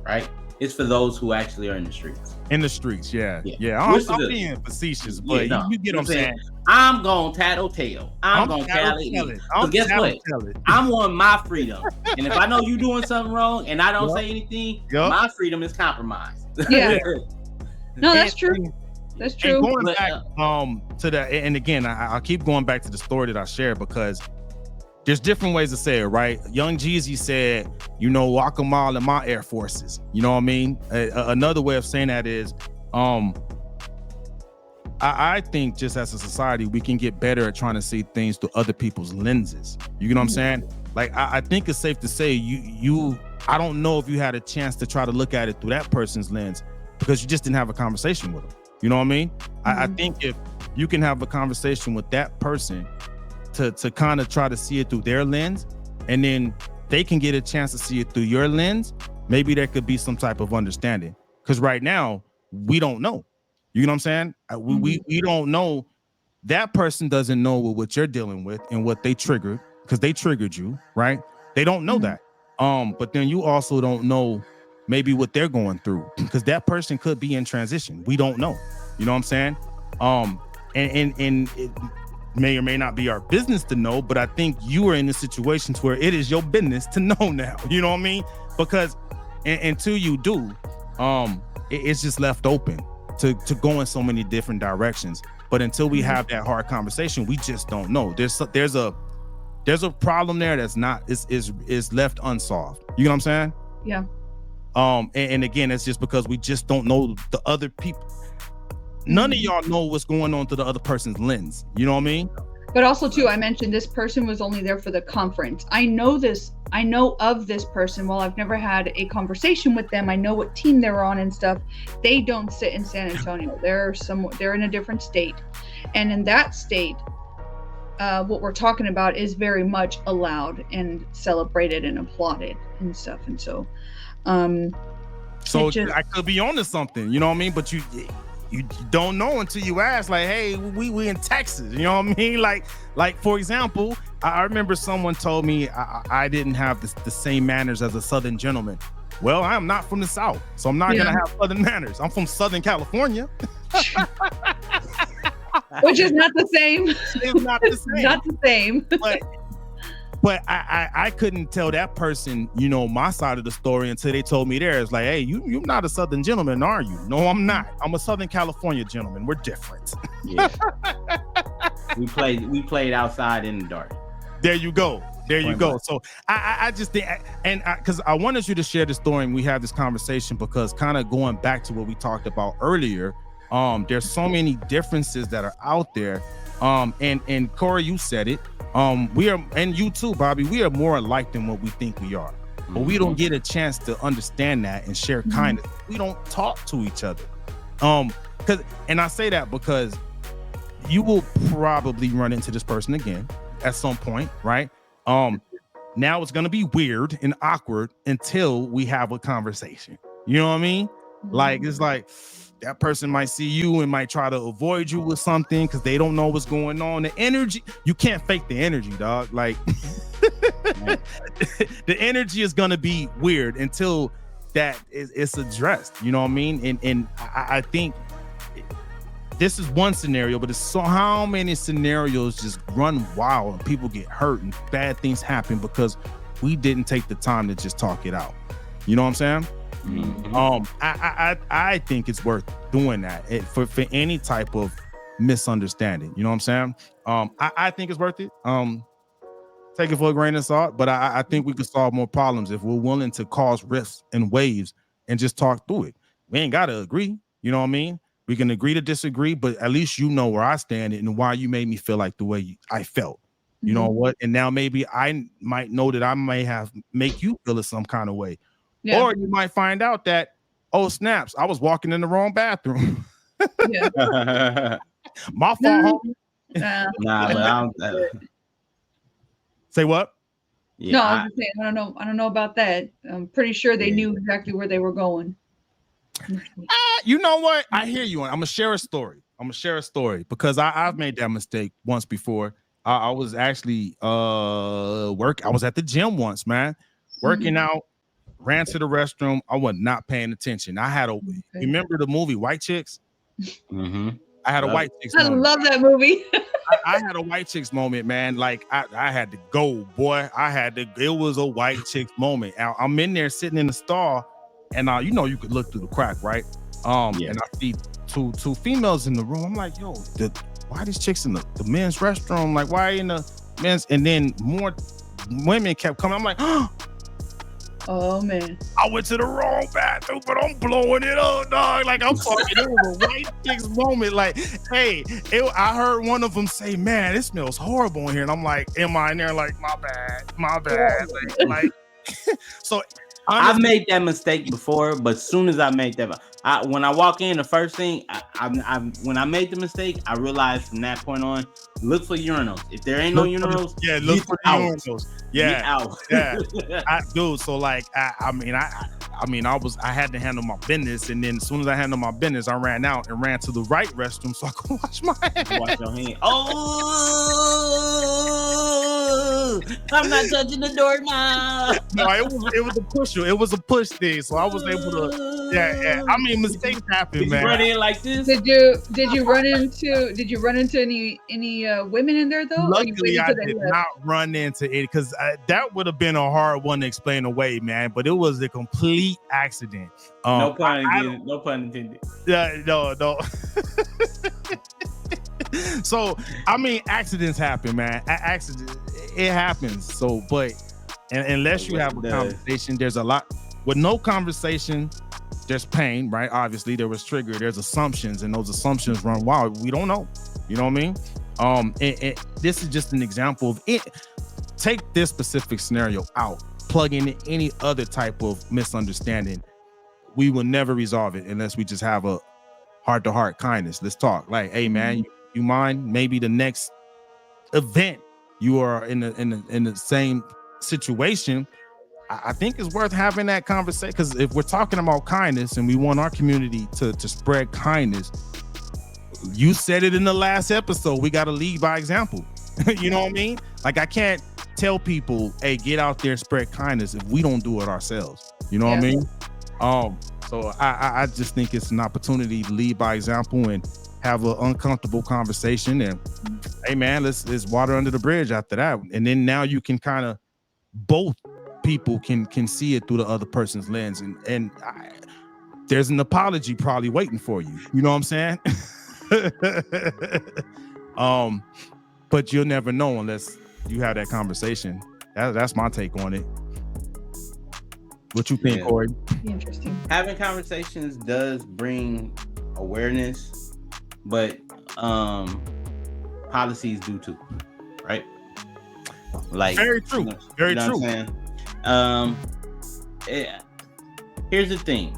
right? It's for those who actually are in the streets. In the streets, yeah. I'm being facetious, but you get what I'm saying. I'm gonna tattletale. I'm gonna tell it. But guess what? I'm on my freedom. And if I know you doing something wrong and I don't say anything, my freedom is compromised. Yeah. No, that's true. That's true. And going back to the, and again, I'll keep going back to the story that I shared because there's different ways to say it, right? Young Jeezy said, walk a mile in my Air Forces. You know what I mean? Another way of saying that is, I think just as a society, we can get better at trying to see things through other people's lenses. You get what I'm saying? Like, I think it's safe to say I don't know if you had a chance to try to look at it through that person's lens because you just didn't have a conversation with them. You know what I mean? I think if you can have a conversation with that person to kind of try to see it through their lens, and then they can get a chance to see it through your lens, maybe there could be some type of understanding. Because right now, we don't know. You know what I'm saying? We don't know. That person doesn't know what you're dealing with and what they triggered, because they triggered you, right? They don't know that. But then you also don't know maybe what they're going through, because that person could be in transition. We don't know. You know what I'm saying? And it may or may not be our business to know, but I think you are in the situations where it is your business to know now. You know what I mean? Because until you do, it's just left open to go in so many different directions. But until we have that hard conversation, we just don't know. There's a problem there that's not is left unsolved. You know what I'm saying? Yeah. And again, it's just because we just don't know the other people. None of y'all know what's going on through the other person's lens. You know what I mean? But also too, I mentioned this person was only there for the conference. I know of this person. While I've never had a conversation with them, I know what team they're on and stuff. They don't sit in San Antonio. They're in a different state. And in that state, what we're talking about is very much allowed and celebrated and applauded and stuff. And so I could be onto something, you know what I mean? But you don't know until you ask, like, hey, we in Texas, you know what I mean? Like for example, I remember someone told me I didn't have the same manners as a Southern gentleman. Well, I am not from the South, so I'm not gonna have Southern manners. I'm from Southern California. Which is not the same. It's not the same. Not the same. But I couldn't tell that person, you know, my side of the story until they told me theirs. Like, hey, you're not a Southern gentleman, are you? No, I'm not. I'm a Southern California gentleman. We're different. Yeah. we played outside in the dark. There you go. So I just think, and because I wanted you to share the story and we have this conversation, because kind of going back to what we talked about earlier, there's so many differences that are out there. And Corey, you said it. We are, and you too, Bobby, we are more alike than what we think we are. But we don't get a chance to understand that and share kindness. We don't talk to each other. And I say that because you will probably run into this person again at some point, right? Now it's gonna be weird and awkward until we have a conversation. You know what I mean? Like, it's like that person might see you and might try to avoid you with something because they don't know what's going on. The energy, you can't fake the energy, dog. Like the energy is gonna be weird until that it's addressed. You know what I mean? And I think this is one scenario, but it's so how many scenarios just run wild and people get hurt and bad things happen because we didn't take the time to just talk it out. You know what I'm saying? I think it's worth doing that for any type of misunderstanding. You know what I'm saying? I think it's worth it. Take it for a grain of salt, but I think we could solve more problems if we're willing to cause rifts and waves and just talk through it. We ain't gotta agree. You know what I mean? We can agree to disagree, but at least you know where I stand and why you made me feel like the way I felt. You know what? And now maybe I might know that I may have make you feel some kind of way. Yeah. Or you might find out that, oh snaps, I was walking in the wrong bathroom. My fault. Nah, but I don't. Say what? Yeah, no, I was just saying, I don't know about that. I'm pretty sure they knew exactly where they were going. You know what? I hear you. I'm gonna share a story. Because I've made that mistake once before. I was actually I was at the gym once, man, working out. Ran to the restroom. I was not paying attention. I had remember the movie White Chicks? I had a White Chicks moment. I love that movie. I had a White Chicks moment, man. Like I had to go, boy. It was a White Chicks moment. I'm in there sitting in the stall, and you know you could look through the crack, right? And I see two females in the room. I'm like, yo, why these chicks in the men's restroom? Like, why in the men's? And then more women kept coming. I'm like, oh man! I went to the wrong bathroom, but I'm blowing it up, dog. Like I'm fucking. It was a White Chicks moment. Like, hey, I heard one of them say, "Man, it smells horrible in here," and I'm like, "Am I in there?" Like, my bad. Like, so I've made that mistake before, but as soon as I make that, when I walk in, the first thing when I made the mistake, I realized from that point on, look for urinals. If there ain't no urinals, look for urinals. Get out. Dude. So like, I had to handle my business, and then as soon as I handled my business, I ran out and ran to the right restroom so I could wash my hands. Wash your hands. Oh, I'm not touching the door now. No, it was a push. It was a push thing, so I was able to. Yeah. I mean, mistakes happen, man. Did you run in like this? Did you run into any women in there though? Luckily, I did not run into it because that would have been a hard one to explain away, man. But it was a complete accident. No pun intended. No pun intended. Yeah, no. So I mean, accidents happen, man. It happens. So, but unless you have a conversation, there's a lot. With no conversation, there's pain, right? Obviously, there was trigger. There's assumptions, and those assumptions run wild. We don't know. You know what I mean? This is just an example of it. Take this specific scenario out. Plug in any other type of misunderstanding. We will never resolve it unless we just have a heart-to-heart kindness. Let's talk. Like, hey, man, you mind? Maybe the next event you are in the same situation. I think it's worth having that conversation, because if we're talking about kindness and we want our community to spread kindness, you said it in the last episode, we got to lead by example. You know what I mean? Like, I can't tell people, hey, get out there, spread kindness, if we don't do it ourselves. You know what I mean? So I just think it's an opportunity to lead by example and have an uncomfortable conversation, and hey, man, let's water under the bridge after that. And then now you can kind of, both people can see it through the other person's lens, and there's an apology probably waiting for you. You know what I'm saying? But you'll never know unless you have that conversation. That's my take on it. What you think, Corey? Interesting. Having conversations does bring awareness, but policies do too, right? Like, very true. Very true. Here's the thing.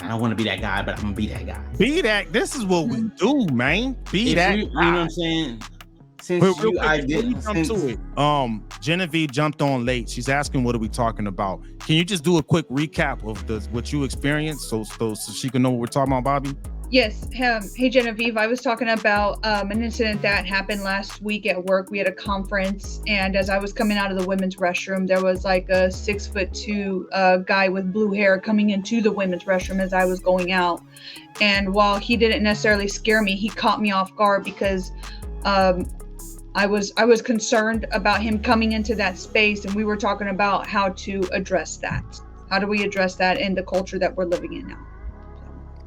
I don't want to be that guy, but I'm gonna be that guy. Be that. This is what we do, man. Be that. You know what I'm saying? Genevieve jumped on late. She's asking, what are we talking about? Can you just do a quick recap of what you experienced, so she can know what we're talking about, Bobby? Yes. Hey, Genevieve, I was talking about an incident that happened last week at work. We had a conference, and as I was coming out of the women's restroom, there was like a 6'2" guy with blue hair coming into the women's restroom as I was going out. And while he didn't necessarily scare me, he caught me off guard because I was concerned about him coming into that space, and we were talking about how to address that. How do we address that in the culture that we're living in now?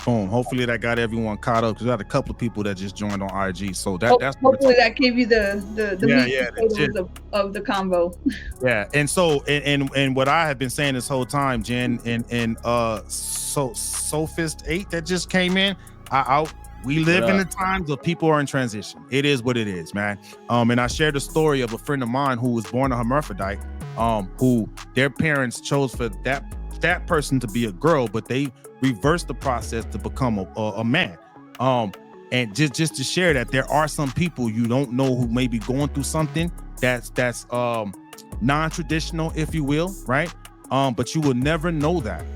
Boom. Hopefully that got everyone caught up, because we had a couple of people that just joined on IG. So that's hopefully that gave you the of the combo. Yeah, and so and what I have been saying this whole time, Jen, and Sophist 8 that just came in, we live in the times of people are in transition. It is what it is, man. And I shared a story of a friend of mine who was born a hermaphrodite, who their parents chose for that person to be a girl, but they reversed the process to become a man. And just to share that there are some people you don't know who may be going through something that's non-traditional, if you will, right? But you will never know that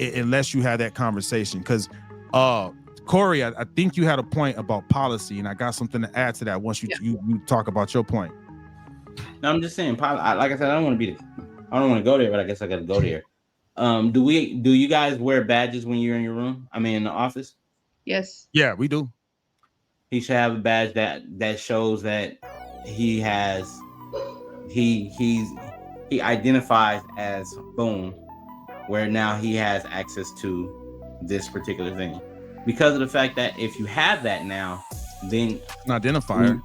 unless you have that conversation. Because Corey, I think you had a point about policy, and I got something to add to that once you talk about your point. No, I'm just saying, like I said, I don't want to go there, but I guess I got to go there. Do you guys wear badges when you're in your room? I mean, in the office? Yes. Yeah, we do. He should have a badge that shows that he identifies as boom, where now he has access to this particular thing. Because of the fact that if you have that now, then an identifier.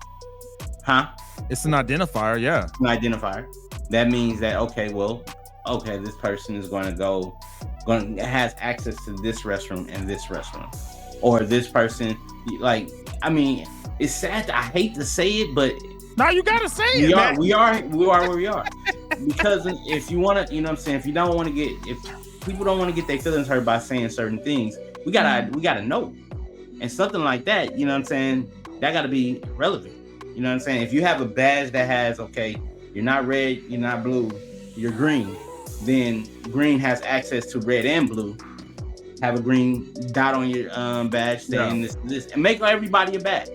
It's an identifier, yeah. An identifier. That means that this person is has access to this restroom and this restroom. Or this person, it's sad. I hate to say it, but now you gotta say it. We are where we are. because if you want to, you know what I'm saying, if people don't want to get their feelings hurt by saying certain things, we gotta know. And something like that, you know what I'm saying, that got to be relevant. You know what I'm saying? If you have a badge that has, okay, you're not red, you're not blue, you're green, then green has access to red and blue. Have a green dot on your badge saying this, and make everybody a badge.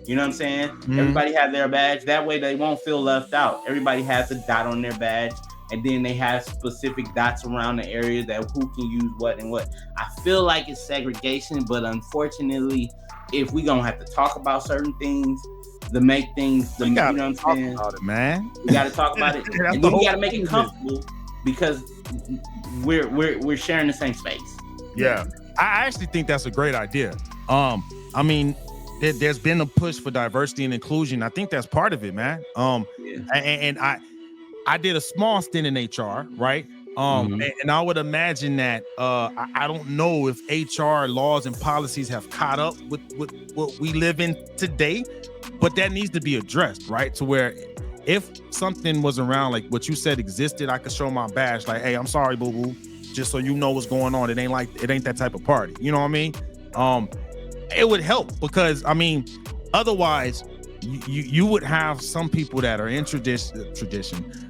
You know what I'm saying? Everybody have their badge. That way they won't feel left out. Everybody has a dot on their badge, and then they have specific dots around the area that who can use what and what. I feel like it's segregation, but unfortunately, if we gonna have to talk about certain things, to make things, you know what I'm saying? About it, man. We gotta talk about it, and then we gotta make it comfortable because we're sharing the same space. Yeah, I actually think that's a great idea. I mean, there's been a push for diversity and inclusion. I think that's part of it, man. And I did a small stint in HR, right? And I would imagine that I don't know if HR laws and policies have caught up with what we live in today, but that needs to be addressed, right? To where if something was around like what you said existed, I could show my badge, like, hey, I'm sorry, boo boo, just so you know what's going on. It ain't that type of party. You know what I mean? It would help because I mean, otherwise you would have some people that are in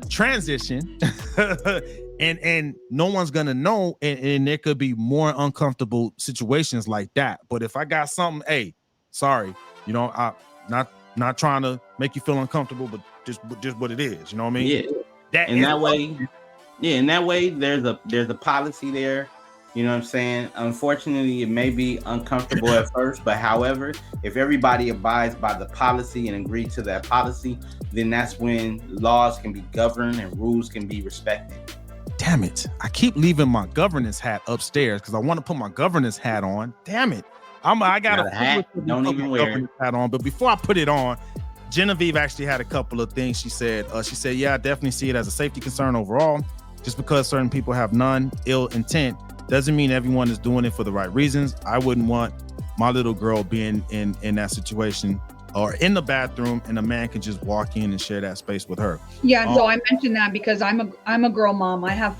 transition, and no one's gonna know, and there could be more uncomfortable situations like that. But if I got something, hey, sorry, you know, I not trying to make you feel uncomfortable, but just what it is. You know what I mean? Yeah. In that way, there's a policy there. You know what I'm saying? Unfortunately, it may be uncomfortable at first, but however, if everybody abides by the policy and agree to that policy, then that's when laws can be governed and rules can be respected. Damn it. I keep leaving my governance hat upstairs because I want to put my governance hat on. Damn it. I got a hat. Don't even wear it. Hat on. But before I put it on, Genevieve actually had a couple of things she said. Yeah, I definitely see it as a safety concern overall. Just because certain people have none ill intent doesn't mean everyone is doing it for the right reasons. I wouldn't want my little girl being in that situation or in the bathroom and a man can just walk in and share that space with her. Yeah, so I mentioned that because I'm a girl mom. I have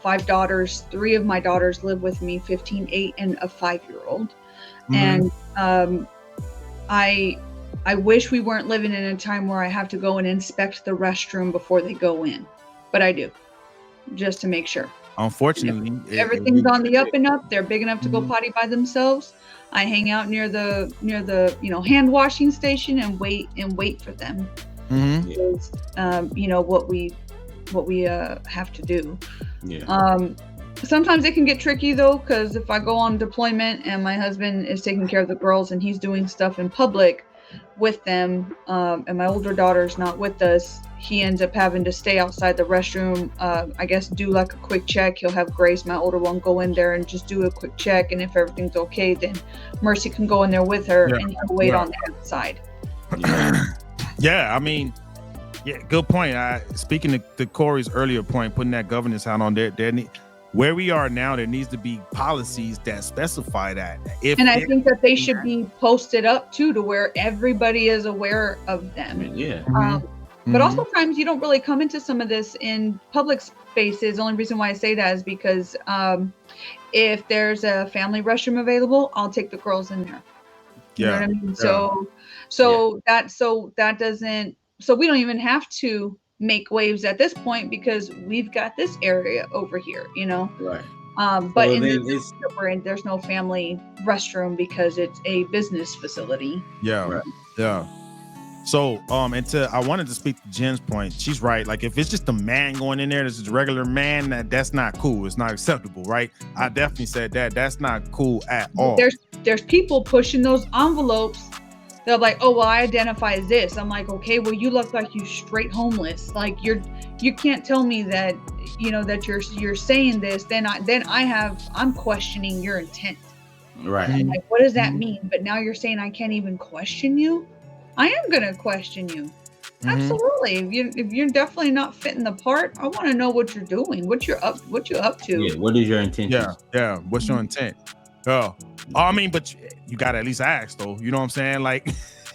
five daughters. 3 of my daughters live with me, 15, 8, and a 5-year-old. And I wish we weren't living in a time where I have to go and inspect the restroom before they go in, but I do, just to make sure. Unfortunately, everything's on the up and up. They're big enough to go potty by themselves. I hang out near the hand washing station and wait for them. Because, what we have to do. Sometimes it can get tricky though, because if I go on deployment and my husband is taking care of the girls and he's doing stuff in public with them, and my older daughter's not with us, he ends up having to stay outside the restroom, I guess do like a quick check. He'll have Grace, my older one, go in there and just do a quick check, and if everything's okay, then Mercy can go in there with her and he'll wait on the outside. Yeah, I mean, good point. Speaking to Corey's earlier point, putting that governance hat on there, where we are now, there needs to be policies that specify that. And I think that they should be posted up too, to where everybody is aware of them. But also times you don't really come into some of this in public spaces. The only reason why I say that is because if there's a family restroom available, I'll take the girls in there. You know what I mean? So we don't even have to make waves at this point because we've got this area over here, Right. But there's no family restroom because it's a business facility. Yeah. So, I wanted to speak to Jen's point. She's right. Like, if it's just a man going in there, this is a regular man, that's not cool. It's not acceptable, right? I definitely said that. That's not cool at all. There's people pushing those envelopes. They're like, oh, well, I identify as this. I'm like, okay, well, you look like you straight homeless. Like you can't tell me that, that you're saying this. Then I'm questioning your intent. Right. I'm like, what does that mean? But now you're saying I can't even question you. I am going to question you. Absolutely. If you're definitely not fitting the part, I want to know what you're doing, what you're up to. Yeah. What is your intention? Yeah. What's your intent? I mean, but you got to at least ask though. You know what I'm saying? Like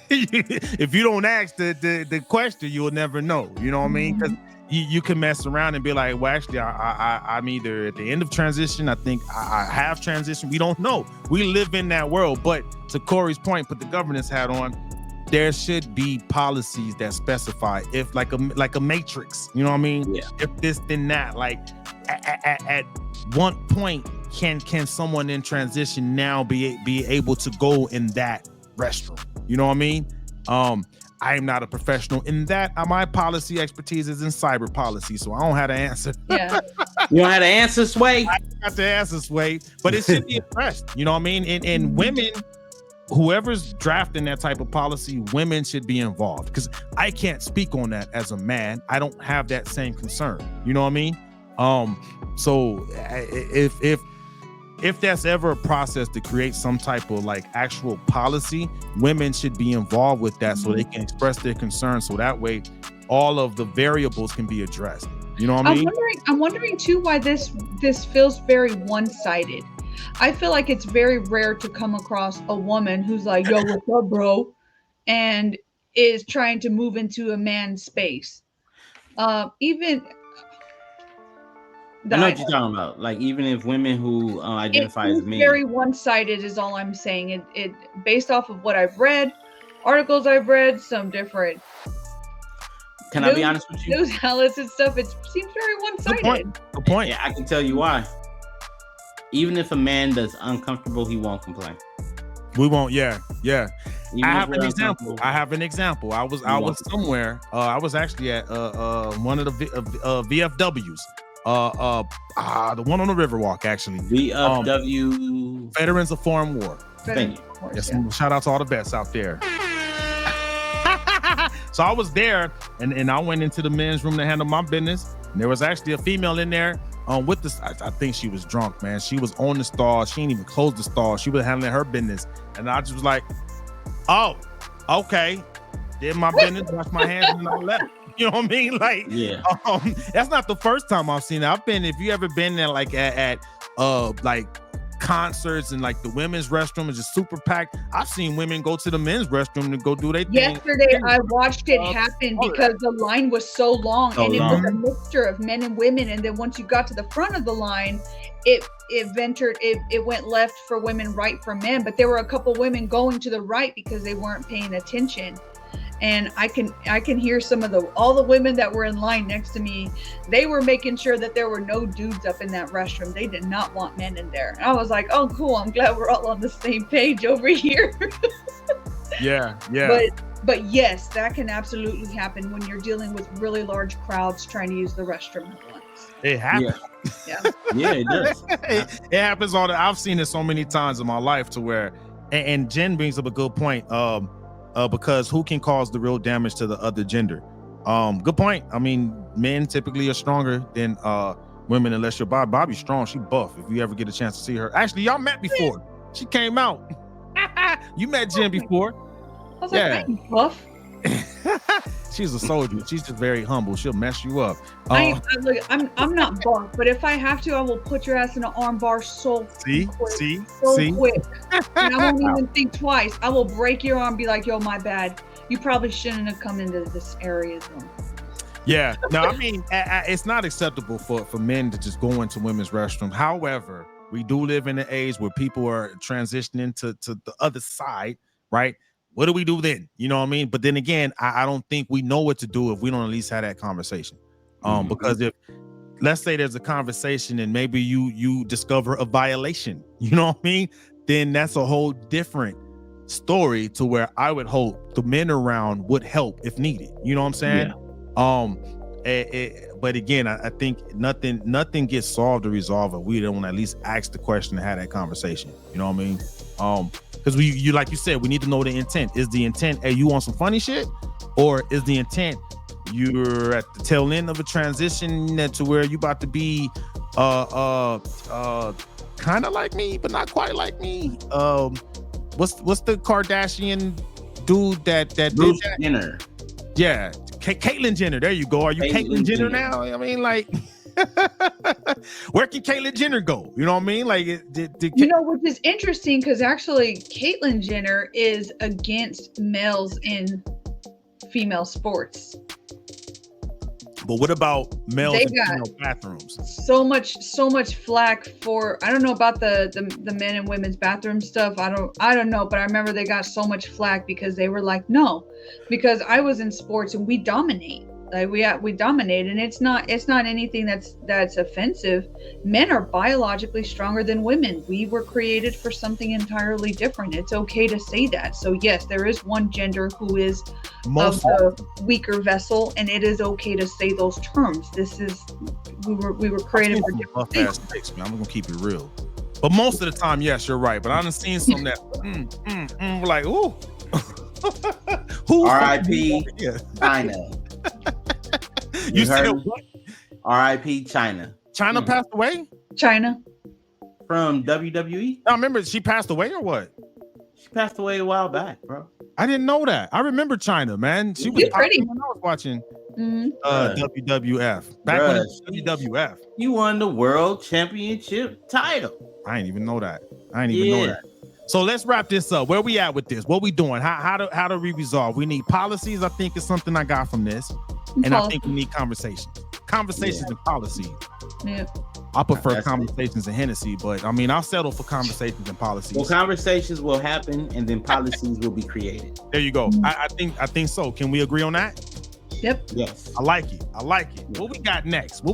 if you don't ask the question, you'll never know. You know what I mean? you can mess around and be like, well, actually, I'm either at the end of transition. I think I have transition. We don't know. We live in that world. But to Corey's point, put the governance hat on. There should be policies that specify if like a matrix. You know what I mean? Yeah. If this, then that. Like at one point, can someone in transition now be able to go in that restroom? You know what I mean? I am not a professional in that. My policy expertise is in cyber policy, so I don't have to answer. Yeah. You don't have to answer, Sway? I don't have to answer, Sway, but it should be addressed. You know what I mean? And women, whoever's drafting that type of policy, women should be involved, because I can't speak on that as a man. I don't have that same concern. You know what I mean? So if that's ever a process to create some type of like actual policy, women should be involved with that so they can express their concerns. So that way all of the variables can be addressed. You know what I mean? I'm wondering too why this feels very one-sided. I feel like it's very rare to come across a woman who's like, yo, what's up, bro? And is trying to move into a man's space. I know what you're talking about. Like, even if women who identify as men. Very one-sided is all I'm saying. It based off of what I've read, articles I've read, some different. Can I be honest with you? News outlets and stuff. It seems very one-sided. Good point. Yeah, I can tell you why. Even if a man does uncomfortable, he won't complain. We won't. Yeah. Even I have an example. I was somewhere. I was actually at one of the VFWs. The one on the Riverwalk, actually. VFW. Veterans of Foreign War. Thank you. Yes, shout out to all the vets out there. So I was there, and I went into the men's room to handle my business. And there was actually a female in there with this. I think she was drunk, man. She was on the stall. She didn't even close the stall. She was handling her business. And I just was like, oh, okay. Did my business, washed my hands, and I left. You know what I mean? Like, yeah. That's not the first time I've seen it. If you ever been there, like at like concerts and like the women's restroom is just super packed. I've seen women go to the men's restroom to go do their thing. Yesterday, I watched it happen because the line was so long, and it was a mixture of men and women. And then once you got to the front of the line, it went left for women, right for men. But there were a couple women going to the right because they weren't paying attention. And I can hear some of all the women that were in line next to me. They were making sure that there were no dudes up in that restroom. They did not want men in there. And I was like, oh, cool. I'm glad we're all on the same page over here. Yeah. But yes, that can absolutely happen when you're dealing with really large crowds trying to use the restroom at once. It happens. Yeah. Yeah, it does. It happens I've seen it so many times in my life to where, and Jen brings up a good point. Because who can cause the real damage to the other gender? Good point. I mean, men typically are stronger than women unless you're Bobby's strong. She buff. If you ever get a chance to see her. Actually, y'all met before. She came out. You met Jen before. I was like, I ain't buff. She's a soldier. She's just very humble. She'll mess you up. I'm not buff, but if I have to, I will put your ass in an arm bar so quick. And I won't even think twice. I will break your arm, be like, yo, my bad. You probably shouldn't have come into this area. Yeah. No, I mean, it's not acceptable for men to just go into women's restroom. However, we do live in an age where people are transitioning to the other side, right? What do we do then? You know what I mean? But then again, I don't think we know what to do if we don't at least have that conversation. Because if, let's say there's a conversation and maybe you discover a violation, you know what I mean? Then that's a whole different story to where I would hope the men around would help if needed. You know what I'm saying? Yeah. But again, I think nothing gets solved or resolved if we don't at least ask the question and have that conversation. You know what I mean? Because you like you said, we need to know the intent. Is the intent, hey, you want some funny shit? Or is the intent you're at the tail end of a transition to where you about to be kind of like me, but not quite like me? What's the Kardashian dude that Bruce Jenner? Yeah, Caitlyn Jenner. There you go. Are you Caitlyn Jenner now? I mean, like, where can Caitlyn Jenner go? You know what I mean? Like, which is interesting because actually Caitlyn Jenner is against males in female sports. But what about males They and got female bathrooms? so much flack for, I don't know about the men and women's bathroom stuff. I don't know, but I remember they got so much flack because they were like, no, because I was in sports and we dominate. Like we dominate, and it's not anything that's offensive. Men are biologically stronger than women. We were created for something entirely different. It's okay to say that. So yes, there is one gender who is of the weaker vessel, and it is okay to say those terms. We were created for different things. Man, I'm gonna keep it real. But most of the time, yes, you're right. But I've seen some that we're like, ooh. R.I.P. China. You said what? R.I.P. China. China passed away? China. From WWE? I remember she passed away or what? She passed away a while back, bro. I didn't know that. I remember China, man. She was pretty when I was watching WWF. Back when it was WWF. You won the world championship title. I didn't even know that. Know that. So let's wrap this up. Where we at with this? What we doing? How do we resolve? We need policies. I think is something I got from this. And I think we need conversations. Conversations and policies. Yeah. I prefer conversations and Hennessy, but I mean, I'll settle for conversations and policies. Well, conversations will happen, and then policies will be created. There you go. I think so. Can we agree on that? Yep. Yes. I like it. Yeah. What we got next? We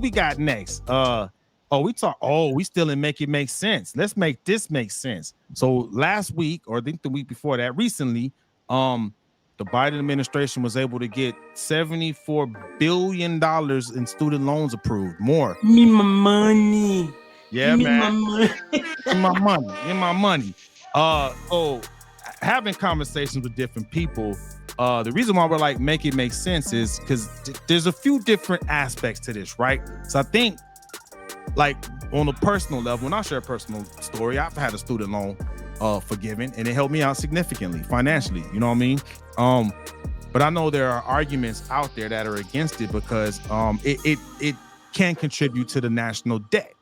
still in Make It Make Sense. Let's make this make sense. So last week, or I think the week before that, recently, the Biden administration was able to get $74 billion in student loans approved. More. Give me my money. Yeah, Give me man. my money. Give my money. So having conversations with different people, the reason why we're like make it make sense is because there's a few different aspects to this, right? So I think, like on a personal level, and I'll share a personal story. I've had a student loan forgiven, and it helped me out significantly financially. You know what I mean? But I know there are arguments out there that are against it because it can contribute to the national debt.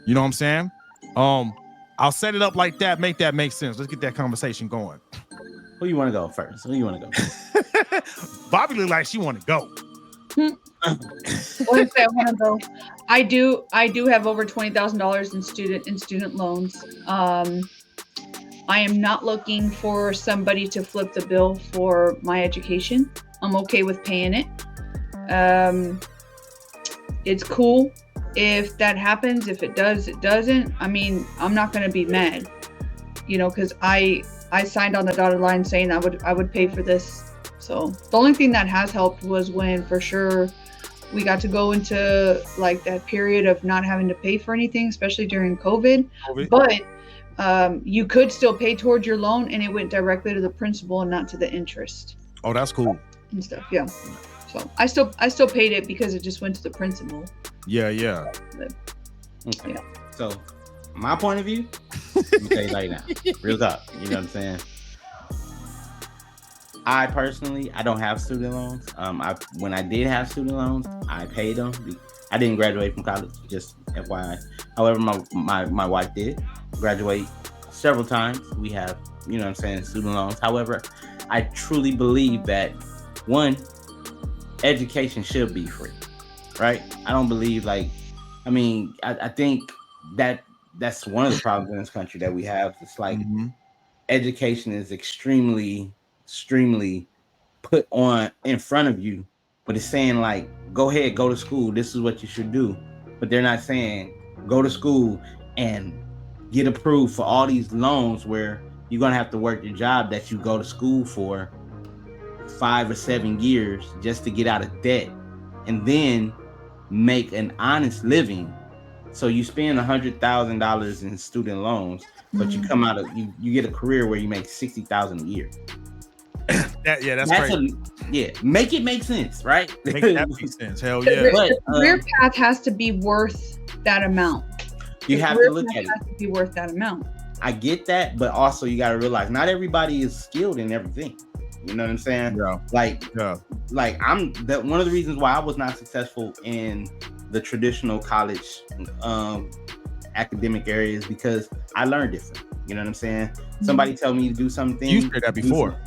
You know what I'm saying? I'll set it up like that, make that make sense. Let's get that conversation going. Who you want to go first? Bobby look like she want to go. What if I want to go? I do have over $20,000 in student loans. I am not looking for somebody to flip the bill for my education. I'm okay with paying it. It's cool if that happens. If it does, it doesn't. I mean, I'm not going to be mad, because I signed on the dotted line saying I would pay for this. So the only thing that has helped was when for sure we got to go into like that period of not having to pay for anything, especially during COVID. But you could still pay towards your loan, and it went directly to the principal and not to the interest. Oh, that's cool. And stuff, yeah. So I still paid it because it just went to the principal. Yeah. But, okay. Yeah. So my point of view, let me tell you right now, real talk. You know what I'm saying? I personally, I don't have student loans. When I did have student loans, I paid them. I didn't graduate from college, just FYI. However, my wife did graduate several times. We have, student loans. However, I truly believe that one, education should be free, right? I don't believe I think that's one of the problems in this country that we have. It's like education is extremely put on in front of you, but it's saying like, go ahead, go to school. This is what you should do. But they're not saying go to school and get approved for all these loans where you're going to have to work your job that you go to school for 5 or 7 years just to get out of debt and then make an honest living. So you spend $100,000 in student lones, but you come out of you get a career where you make $60,000 a year. That's crazy. Make it make sense, right? Make that make sense. Hell yeah. The career path has to be worth that amount. You have to look at it. Has to be worth that amount. I get that, but also you got to realize not everybody is skilled in everything. You know what I'm saying? Yeah. One of the reasons why I was not successful in the traditional college academic areas because I learned different. You know what I'm saying? Somebody tell me to do something. You said that before.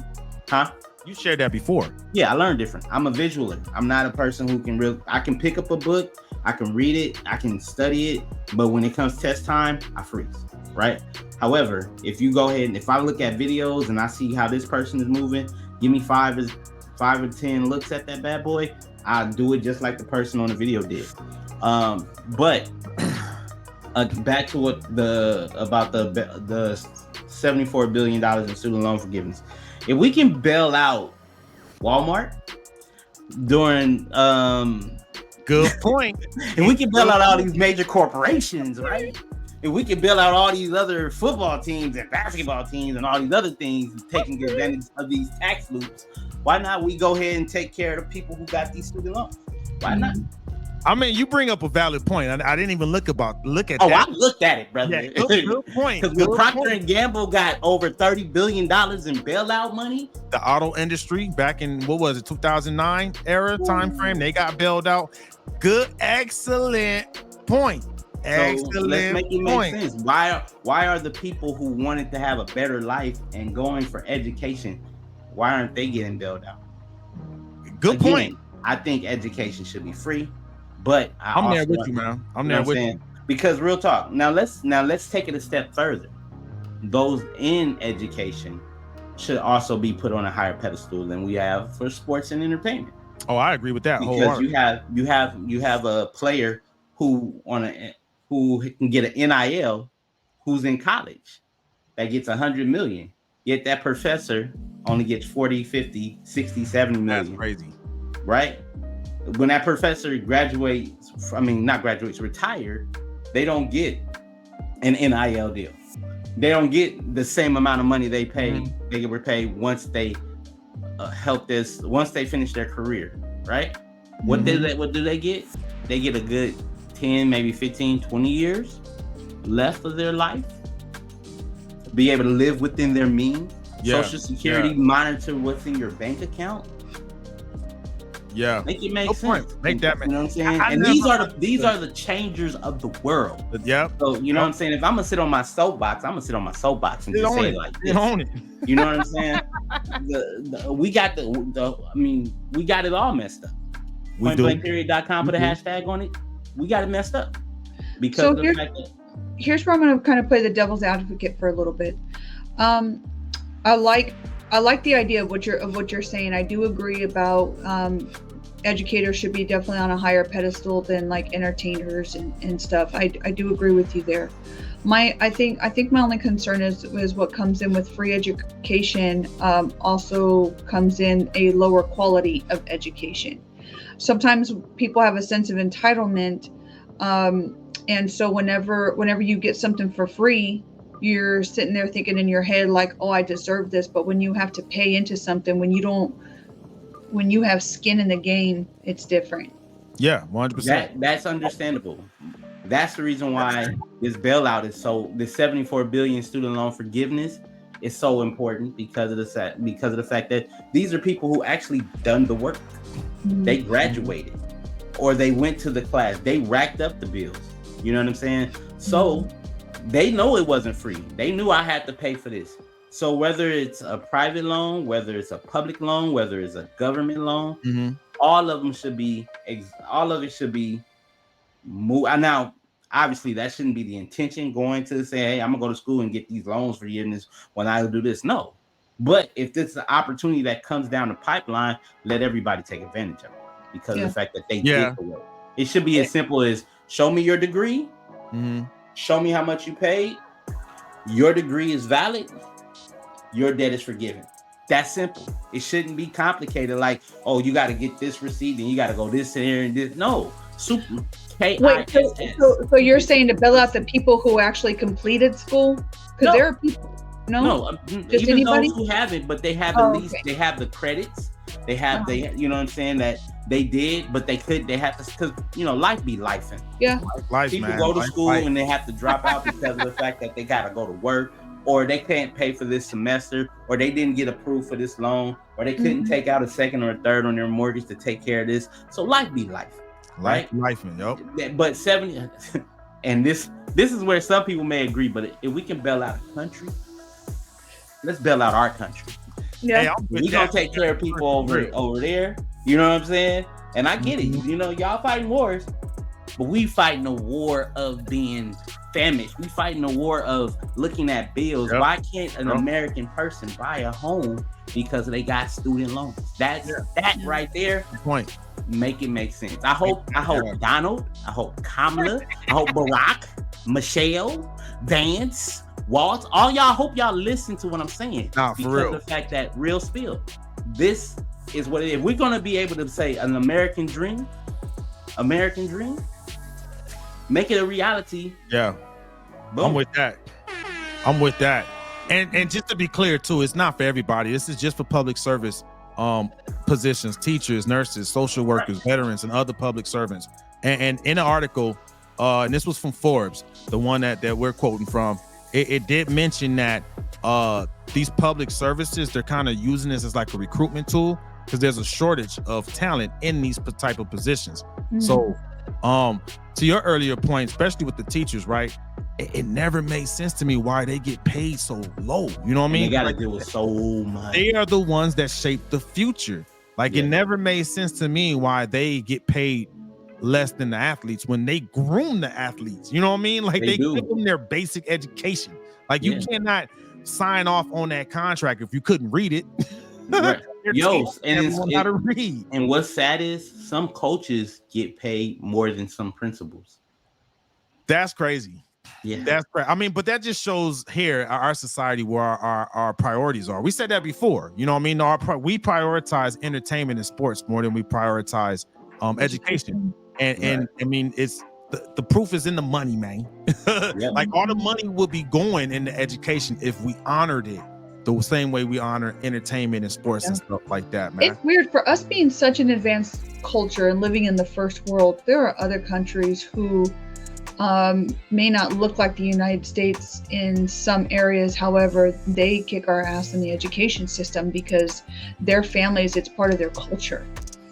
Huh? You shared that before. Yeah, I learned different. I'm a visualer. I'm not a person who can I can pick up a book, I can read it, I can study it, but when it comes test time, I freeze, right? However, if you go ahead and if I look at videos and I see how this person is moving, give me 5 or 10 looks at that bad boy, I'll do it just like the person on the video did. But back to what about the $74 billion in student loan forgiveness. If we can bail out Walmart during good point. If we can bail out all these major corporations, right? If we can bail out all these other football teams and basketball teams and all these other things taking advantage of these tax loops, why not we go ahead and take care of the people who got these student loans? Why not? I mean, you bring up a valid point. I didn't even look at that. I looked at it, brother. Yeah, good point. Because when Procter and Gamble got over $30 billion in bailout money, the auto industry back in 2009 era time frame, they got bailed out. Good, excellent point. Excellent. So let's make it make sense. Why are the people who wanted to have a better life and going for education, why aren't they getting bailed out? Good point. I think education should be free. But I'm there with you, man. I'm there with you. Because real talk. Now let's take it a step further. Those in education should also be put on a higher pedestal than we have for sports and entertainment. Oh, I agree with that. Because you have a player who can get an NIL who's in college that gets 100 million. Yet that professor only gets 40, 50, 60, 70 million. That's crazy. Right? When that professor retired, they don't get an NIL deal. They don't get the same amount of money they were paid once they once they finish their career, right? What do they get? They get a good 10, maybe 15, 20 years left of their life. Be able to live within their means. Yeah. Social Security monitor what's in your bank account. Yeah, make it make sense. Make that make. You know what I'm saying? And these are the changers of the world. Yeah. So you know what I'm saying? If I'm gonna sit on my soapbox, I'm gonna sit on my soapbox and just say it like this. Own it. You know what I'm saying? We got we got it all messed up. PointBlankPeriod.com put a hashtag on it. We got it messed up because of the fact that. Here's where I'm gonna kind of play the devil's advocate for a little bit. I like the idea of what you're saying. I do agree about educators should be definitely on a higher pedestal than like entertainers and stuff. I do agree with you there. I think my only concern is what comes in with free education also comes in a lower quality of education. Sometimes people have a sense of entitlement, and so whenever you get something for free, you're sitting there thinking in your head like, oh, I deserve this. But when you have to pay into something, when you have skin in the game, it's different. Yeah, 100%. That's understandable. That's the reason why this bailout is this 74 billion student loan forgiveness is so important because of the fact that these are people who actually done the work. Mm-hmm. They graduated or they went to the class. They racked up the bills. You know what I'm saying? So they know it wasn't free. They knew I had to pay for this. So whether it's a private loan, whether it's a public loan, whether it's a government loan, all of it should be moved. Now, obviously, that shouldn't be the intention going to say, hey, I'm going to go to school and get these loans forgiveness when I do this. No. But if this is an opportunity that comes down the pipeline, let everybody take advantage of it because of the fact that they did the work. It should be as simple as show me your degree, show me how much you paid, your degree is valid, your debt is forgiven. That's simple. It shouldn't be complicated like, oh, you got to get this receipt and you got to go this and here and this. No. Super. Wait, so you're saying to bail out the people who actually completed school? Because there are people. No, just even anybody those who haven't, but they have they have the credits. They have you know what I'm saying, that they did, but they have to, because life be lifing. Yeah, people go to school and they have to drop out because of the fact that they gotta go to work, or they can't pay for this semester, or they didn't get approved for this loan, or they couldn't take out a second or a third on their mortgage to take care of this. So life be life, right? Life, yep. But 70, and this is where some people may agree, but if we can bail out a country, let's bail out our country. Yeah. Hey, We gonna take care of people over there. You know what I'm saying? And I get it. You know, y'all fighting wars, but we fighting a war of being famished. We fighting a war of looking at bills. Yep. Why can't an American person buy a home because they got student loans? That right there. Good point. Make it make sense. I hope Donald, I hope Kamala, I hope Barack, Michelle, Vance, Walt, all y'all, hope y'all listen to what I'm saying. Nah, for real. Because of the fact that real spill, this is what it is. We're gonna be able to say an American dream, make it a reality. Yeah. Boom. I'm with that. And just to be clear too, it's not for everybody. This is just for public service positions, teachers, nurses, social workers, veterans, and other public servants. And in an article, and this was from Forbes, the one that we're quoting from, it did mention that these public services, they're kind of using this as like a recruitment tool because there's a shortage of talent in these type of positions. Mm-hmm. So to your earlier point, especially with the teachers, right? It never made sense to me why they get paid so low. You know what I mean? They gotta deal with so much. They are the ones that shape the future. Like it never made sense to me why they get paid less than the athletes when they groom the athletes. You know what I mean? Like they give them their basic education. Like you cannot sign off on that contract if you couldn't read it. Right. Yo, and how to read. And what's sad is some coaches get paid more than some principals. That's crazy. Yeah, that's right. I mean, but that just shows here our society where our priorities are. We said that before. You know what I mean? We prioritize entertainment and sports more than we prioritize education. And I mean, it's the proof is in the money, man. Like all the money will be going into education if we honored it the same way we honor entertainment and sports and stuff like that, man. It's weird for us being such an advanced culture and living in the first world. There are other countries who may not look like the United States in some areas. However, they kick our ass in the education system because their families, it's part of their culture.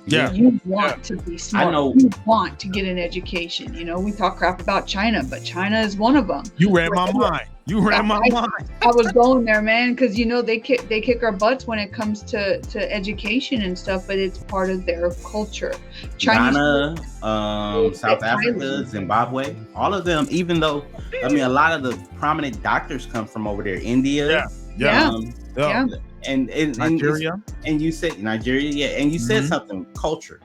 Yeah. You want to be smart. I know. You want to get an education. You know, we talk crap about China, but China is one of them. You read my mind. I was going there, man, because you know they kick our butts when it comes to education and stuff, but it's part of their culture. China, South Africa, Zimbabwe, all of them. Even though, I mean, a lot of the prominent doctors come from over there. India, and Nigeria, and you said Nigeria, and you said something, culture.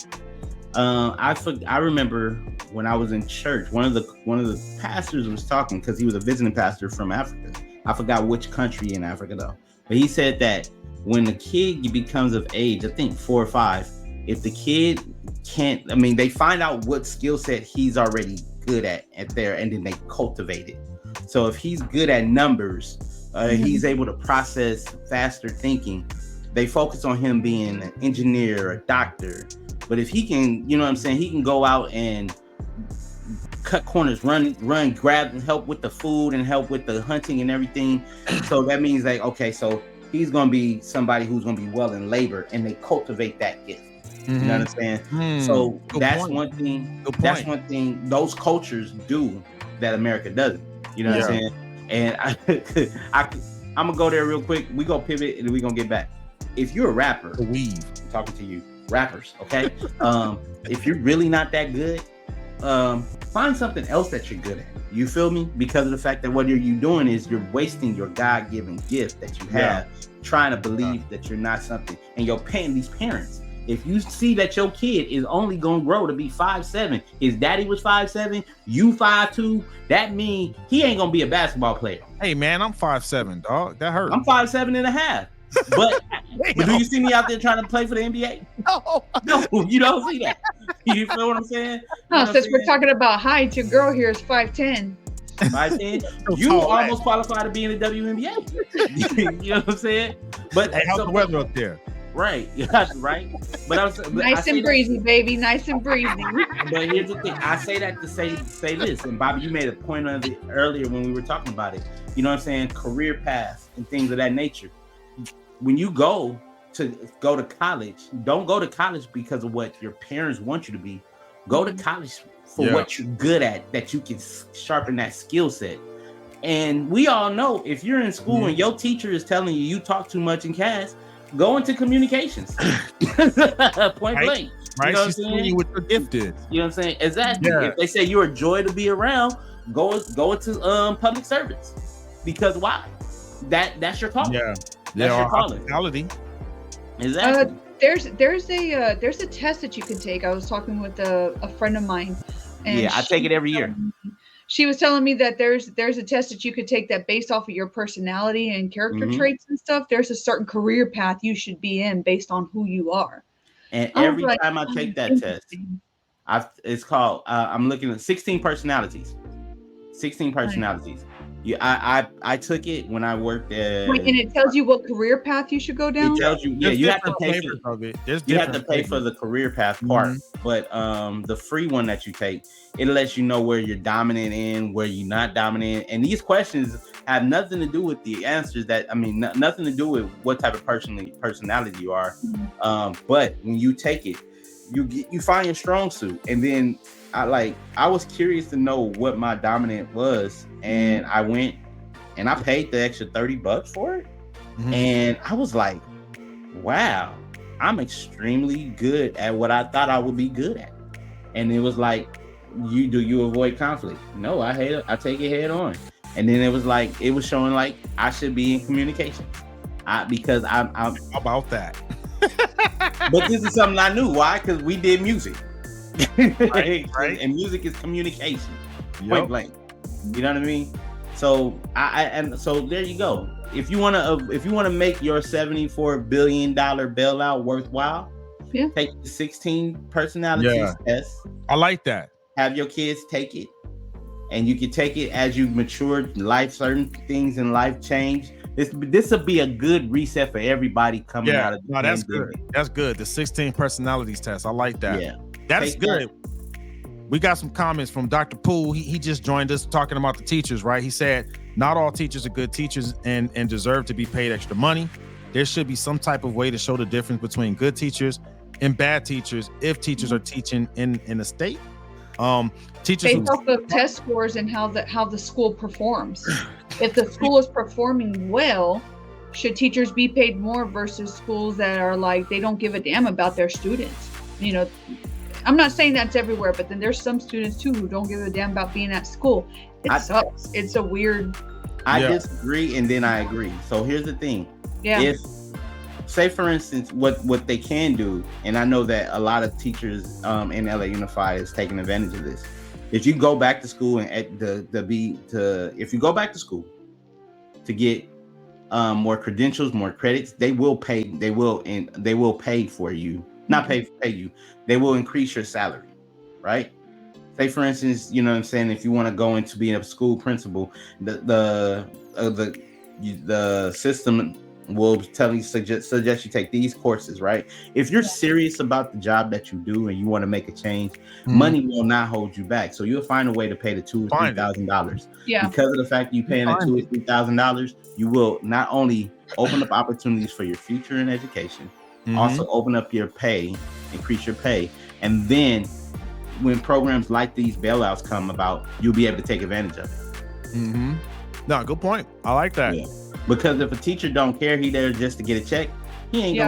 I remember when I was in church, one of the pastors was talking because he was a visiting pastor from Africa. I forgot which country in Africa though, but he said that when the kid becomes of age, I think 4 or 5, if the kid can't, I mean, they find out what skill set he's already good at there, and then they cultivate it. So if he's good at numbers, he's able to process faster thinking. They focus on him being an engineer, a doctor. But if he can, you know what I'm saying, he can go out and cut corners, run, grab and help with the food and help with the hunting and everything. So that means like, okay, so he's going to be somebody who's going to be well in labor, and they cultivate that gift. You know what I'm saying? So that's one thing. That's one thing those cultures do that America doesn't. You know what I'm saying? And I'm gonna go there real quick. We gonna pivot and we gonna get back. If you're a rapper, I'm talking to you, rappers, okay? If you're really not that good, find something else that you're good at. You feel me? Because of the fact that what you're doing is you're wasting your God-given gift that you have, trying to believe that you're not something, and you're paying these parents. If you see that your kid is only gonna grow to be 5'7", his daddy was 5'7", you 5'2", that means he ain't gonna be a basketball player. Hey man, I'm 5'7", dog. That hurt. I'm 5'7.5". But do you see me out there trying to play for the NBA? No, you don't see that. You feel what I'm saying? No, since we're talking about height, your girl here is 5'10". 5'10". You almost qualify to be in the WNBA. You know what I'm saying? But hey, how's the weather up there? Right, right. But nice and breezy, baby. Nice and breezy. But here's the thing: I say that to say this, and Bobby, you made a point of it earlier when we were talking about it. You know what I'm saying? Career paths and things of that nature. When you go to college, don't go to college because of what your parents want you to be. Go to college for what you're good at, that you can sharpen that skill set. And we all know if you're in school and your teacher is telling you talk too much in class, Go into communications. Point blank. Right? You know She's seeing you with your gifted. You know what I'm saying? Exactly. Yeah. If they say you're a joy to be around, go into public service. Because why? That's your calling. Yeah. That's your calling. Hospitality. Exactly. There's a test that you can take. I was talking with a friend of mine. And I take it every year. She was telling me that there's a test that you could take that based off of your personality and character traits and stuff. There's a certain career path you should be in based on who you are. And every time I take that test, it's called. I'm looking at 16 personalities. 16 personalities. I took it when I worked at. Wait, and it tells you what career path you should go down. It tells you, you have to pay for of it. You have to pay for the career path part, but the free one that you take, it lets you know where you're dominant in, where you're not dominant, and these questions have nothing to do with the answers. Nothing to do with what type of personality you are. But when you take it, you find your strong suit, and then I was curious to know what my dominant was, and I went and I paid the extra $30 for it, and I was like, wow, I'm extremely good at what I thought I would be good at. And it was like, you avoid conflict? No, I take it head on. And then it was showing like I should be in communication, because I'm about that. But this is something I knew. Why? Because we did music. Right. And music is communication. Point blank. You know what I mean? So so there you go. If you wanna make your $74 billion bailout worthwhile, take the 16 personalities test. I like that. Have your kids take it, and you can take it as you mature. Certain things in life change. This will be a good reset for everybody coming out of the pandemic. That's good. That's good. The 16 personalities test. I like that. Yeah. That's good. We got some comments from Dr. Poole. He just joined us talking about the teachers, right? He said, not all teachers are good teachers and deserve to be paid extra money. There should be some type of way to show the difference between good teachers and bad teachers if teachers are teaching in a state. Teachers based off of test scores and how the school performs. If the school is performing well, should teachers be paid more versus schools that are like they don't give a damn about their students? You know, I'm not saying that's everywhere, but then there's some students too who don't give a damn about being at school. It sucks. It's a weird. I disagree, and then I agree. So here's the thing. Yeah. If, say for instance, what they can do, and I know that a lot of teachers in LA Unified is taking advantage of this. If you go back to school and if you go back to school to get more credentials, more credits, they will pay. They will pay for you. Not pay you. They will increase your salary, right? Say for instance, you know what I'm saying, if you want to go into being a school principal, the system will suggest you take these courses, right? If you're serious about the job that you do and you want to make a change, money will not hold you back. So you'll find a way to pay the $2,000 or $3,000. Yeah. Because of the fact that you're paying $2,000 or $3,000, you will not only open up opportunities for your future in education, also open up your pay, increase your pay, and then when programs like these bailouts come about, you'll be able to take advantage of it. No, good point. I like that. Yeah. Because if a teacher don't care, he there just to get a check, he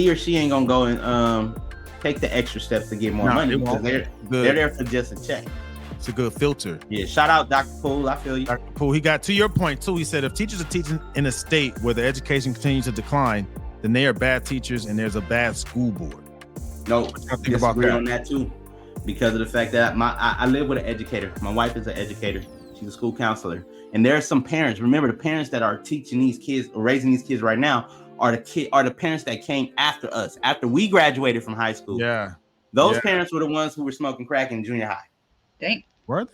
or she ain't gonna go and take the extra steps to get more money, because they're there for just a check. It's a good filter. Yeah, shout out Dr. Poole. I feel you. Dr. Poole, he got to your point too. He said if teachers are teaching in a state where the education continues to decline, then they are bad teachers and there's a bad school board. No, I think about that. On that too, because of the fact that I live with an educator. My wife is an educator. She's a school counselor, and there are some parents. Remember, the parents that are teaching these kids, or raising these kids right now, are the parents that came after us, after we graduated from high school. Yeah, those parents were the ones who were smoking crack in junior high. Dang, were they?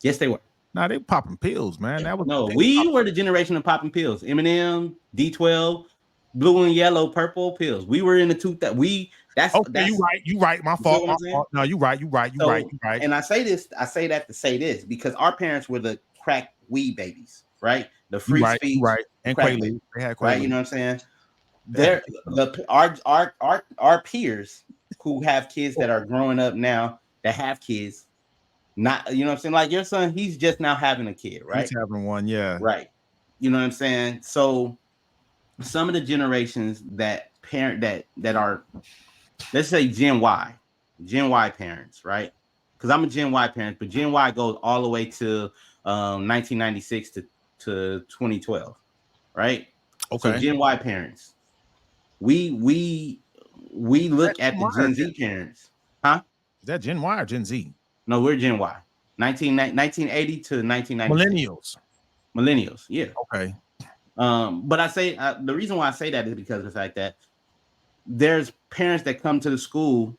Yes, they were. Nah, they were popping pills, man. We were the generation of popping pills. M&M, D12. Blue and yellow, purple pills. We were in the two that that's you right. My fault. No, you right. And I say that to say this because our parents were the crack weed babies, right? The free speech, right? And Quaalude. They had Quaalude. Right? You know what I'm saying? Our peers who have kids that are growing up now that have kids, not, you know what I'm saying? Like your son, he's just now having a kid, right? He's having one, yeah. Right. You know what I'm saying? So some of the generations that parent that are, let's say Gen Y parents, right? Because I'm a Gen Y parent, but Gen Y goes all the way to 1996 to 2012, right? So Okay. Gen Y parents, we look at the Gen Z parents, huh? Is that Gen Y or Gen Z? No, we're Gen Y, 1980 to 1996. Millennials, yeah. Okay. But I say the reason why I say that is because of the fact that there's parents that come to the school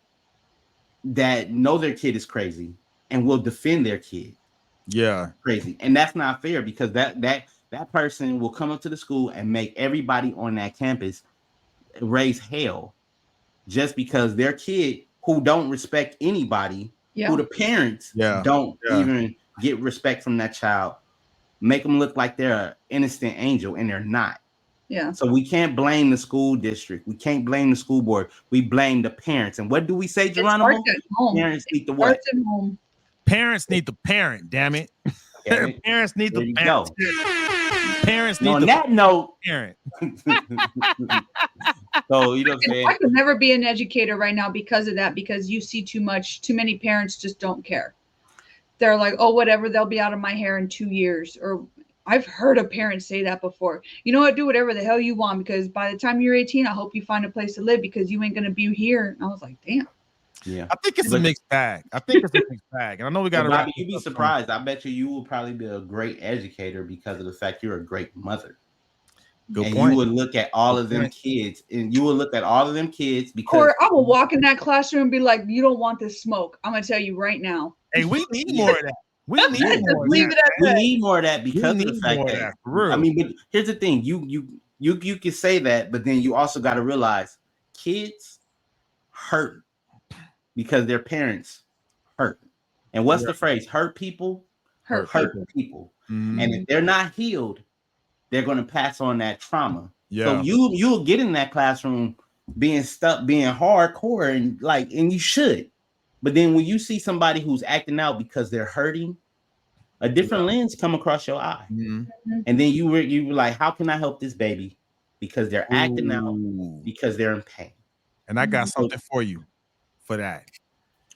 that know their kid is crazy and will defend their kid. Yeah. Crazy. And that's not fair, because that person will come up to the school and make everybody on that campus raise hell just because their kid, who don't respect anybody, who the parents don't even get respect from that child, make them look like they're an innocent angel, and they're not. Yeah. So we can't blame the school district. We can't blame the school board. We blame the parents. And what do we say, Geronimo? Parents need to what? Home. Parents need to parent, damn it. Okay. Parents need There to you parent. go. Parents need on to that note, parent. So you know what I'm saying? I could never be an educator right now because of that, because you see too many parents just don't care. They're like, oh, whatever, they'll be out of my hair in 2 years. Or I've heard a parent say that before. You know what? Do whatever the hell you want, because by the time you're 18, I hope you find a place to live, because you ain't going to be here. And I was like, damn. Yeah. I think it's a mixed bag. And I know we got to Bobby, you'd be surprised. I bet you will probably be a great educator because of the fact you're a great mother. Good and point. You would look at all of them kids, because Or I will walk in that classroom and be like, you don't want this smoke. I'm going to tell you right now. Hey, we need more of that. We need more of that. We need more of that because of the fact that, I mean, but here's the thing. You can say that, but then you also got to realize kids hurt because their parents hurt. And what's the phrase? Hurt people hurt people. Mm-hmm. And if they're not healed, they're going to pass on that trauma. Yeah. So you'll get in that classroom being stuck, being hardcore, and you should. But then when you see somebody who's acting out because they're hurting, a different lens come across your eye. Mm-hmm. And then you were like, how can I help this baby? Because they're acting out, because they're in pain. And I got something for you for that.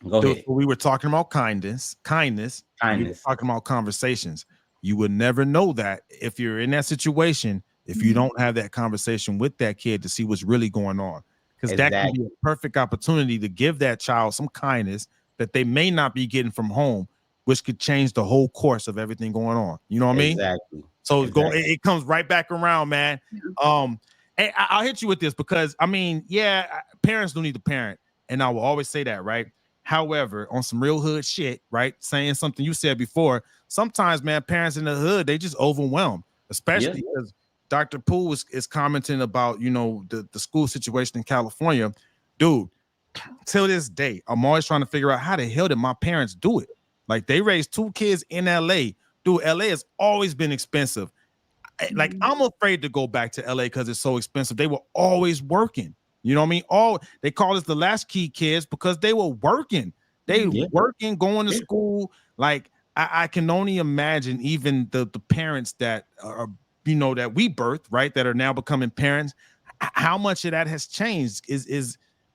Go ahead. We were talking about kindness. We were talking about conversations. You would never know that if you're in that situation, if you don't have that conversation with that kid to see what's really going on. Because that can be a perfect opportunity to give that child some kindness that they may not be getting from home, which could change the whole course of everything going on. You know what I mean? Exactly. So it comes right back around, man. And I'll hit you with this because, I mean, parents do need to parent. And I will always say that, right? However, on some real hood shit, right? Saying something you said before, sometimes, man, parents in the hood, they just overwhelmed, especially because Dr. Poole is commenting about, the school situation in California. Dude, till this day, I'm always trying to figure out how the hell did my parents do it? Like, they raised 2 kids in LA. Dude, LA has always been expensive. Like, I'm afraid to go back to LA because it's so expensive. They were always working. You know what I mean? They call us the latchkey kids because they were working. They working, going to school. Like, I can only imagine even the parents that are, that we birthed, right? That are now becoming parents. How much of that has changed?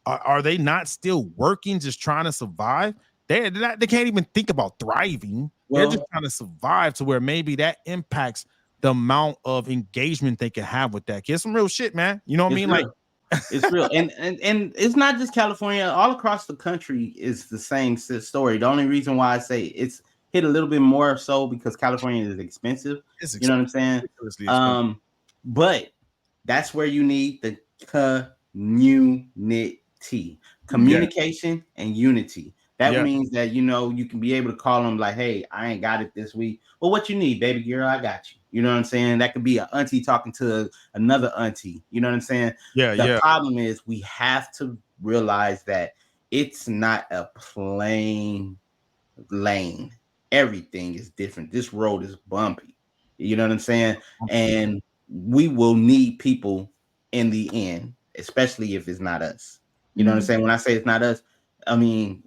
Are they not still working, just trying to survive? They can't even think about thriving. They're just trying to survive, to where maybe that impacts the amount of engagement they can have with that kid. Some real shit, man. You know what I mean? Real. Like, it's real. And it's not just California. All across the country is the same story. The only reason why I say it's hit a little bit more so because California is expensive. You know what I'm saying? But that's where you need the communication and unity. That means that, you can be able to call them like, hey, I ain't got it this week. Well, what you need, baby girl? I got you. You know what I'm saying? That could be an auntie talking to another auntie. You know what I'm saying? The problem is we have to realize that it's not a plain lane. Everything is different. This road is bumpy. You know what I'm saying? And we will need people in the end, especially if it's not us. You know what I'm saying? When I say it's not us, I mean,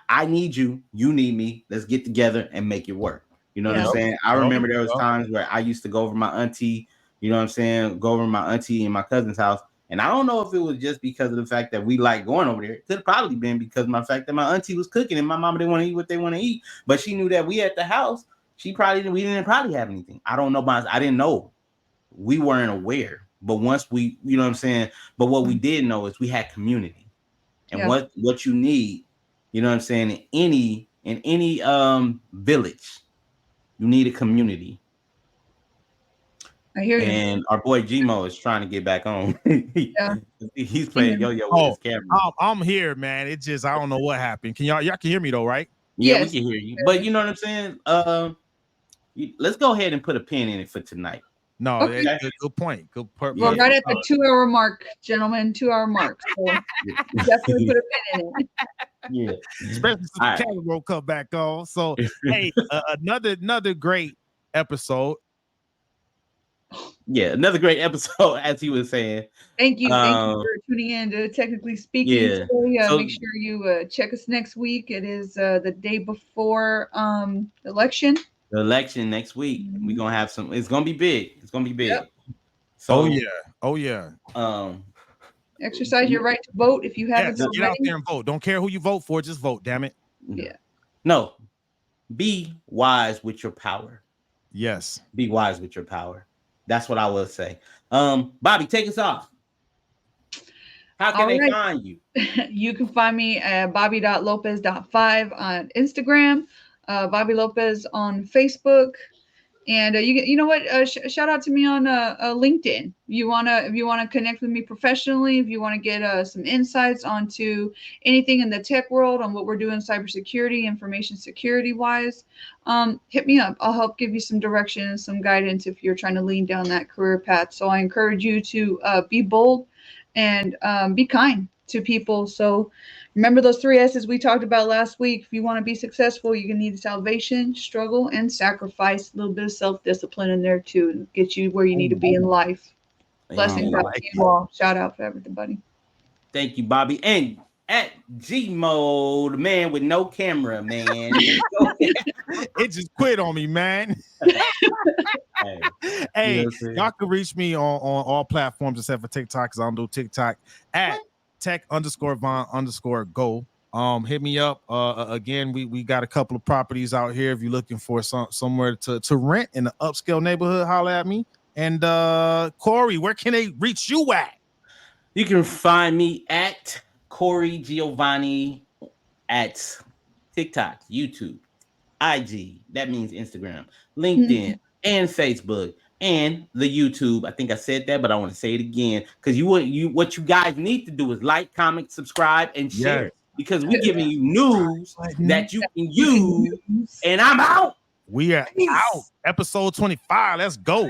I need you, you need me. Let's get together and make it work. You know what I'm saying? I remember there was times where I used to go over my auntie You know what I'm saying? Go over to my auntie and my cousin's house. And I don't know if it was just because of the fact that we like going over there. It could have probably been because of my fact that my auntie was cooking and my mama didn't want to eat what they want to eat. But she knew that we at the house. We didn't probably have anything. I don't know. I didn't know. We weren't aware. But once we, you know what I'm saying? But what we did know is we had community. And what you need, you know what I'm saying, in any village, you need a community. I hear you. And our boy Gmo is trying to get back on. He's playing yo-yo with his camera. I'm here, man. It just, I don't know what happened. Can y'all can hear me though, right? Yeah, we can hear you. But you know what I'm saying? Let's go ahead and put a pin in it for tonight. No, okay. Good point. Good point. Well, right at the 2-hour mark, gentlemen, 2-hour mark. So definitely put a pin in it. Yeah, especially since the camera will come back on. So, hey, another great episode. Yeah, another great episode, as he was saying. Thank you for tuning in to Technically Speaking. Yeah. So make sure you check us next week. It is the day before election. The election next week. We're gonna have some. It's gonna be big. It's gonna be big. Yep. So, oh yeah. Exercise your right to vote if you haven't. Get out there and vote. Don't care who you vote for. Just vote. Damn it. Yeah. No. Be wise with your power. Yes. Be wise with your power. That's what I will say. Bobby, take us off. How can they find you? You can find me at bobby.lopez.5 on Instagram, Bobby Lopez on Facebook, and you know what? Shout out to me on LinkedIn. If you wanna connect with me professionally, if you want to get some insights onto anything in the tech world on what we're doing cybersecurity, information security wise, hit me up. I'll help give you some direction and some guidance if you're trying to lean down that career path. So I encourage you to be bold and be kind to people. So remember those 3 S's we talked about last week. If you want to be successful, you're going to need salvation, struggle, and sacrifice. A little bit of self-discipline in there too, and get you where you need to be in life. Blessings out to you all. Shout out for everybody. Thank you, Bobby. And at Gmo, the man with no camera, man. It just quit on me, man. Hey, y'all can reach me on all platforms except for TikTok, because I don't do TikTok, at tech_Von_go. Hit me up. Again, we got a couple of properties out here. If you're looking for somewhere to rent in the upscale neighborhood, holler at me. And Corey, where can they reach you at? You can find me at Corey Giovanni at TikTok, YouTube, IG. That means Instagram, LinkedIn, and Facebook, and the YouTube. I think I said that, but I want to say it again, because what you guys need to do is like, comment, subscribe, and share, because we're giving you news that you can use. And I'm out. We are out. Episode 25. Let's go.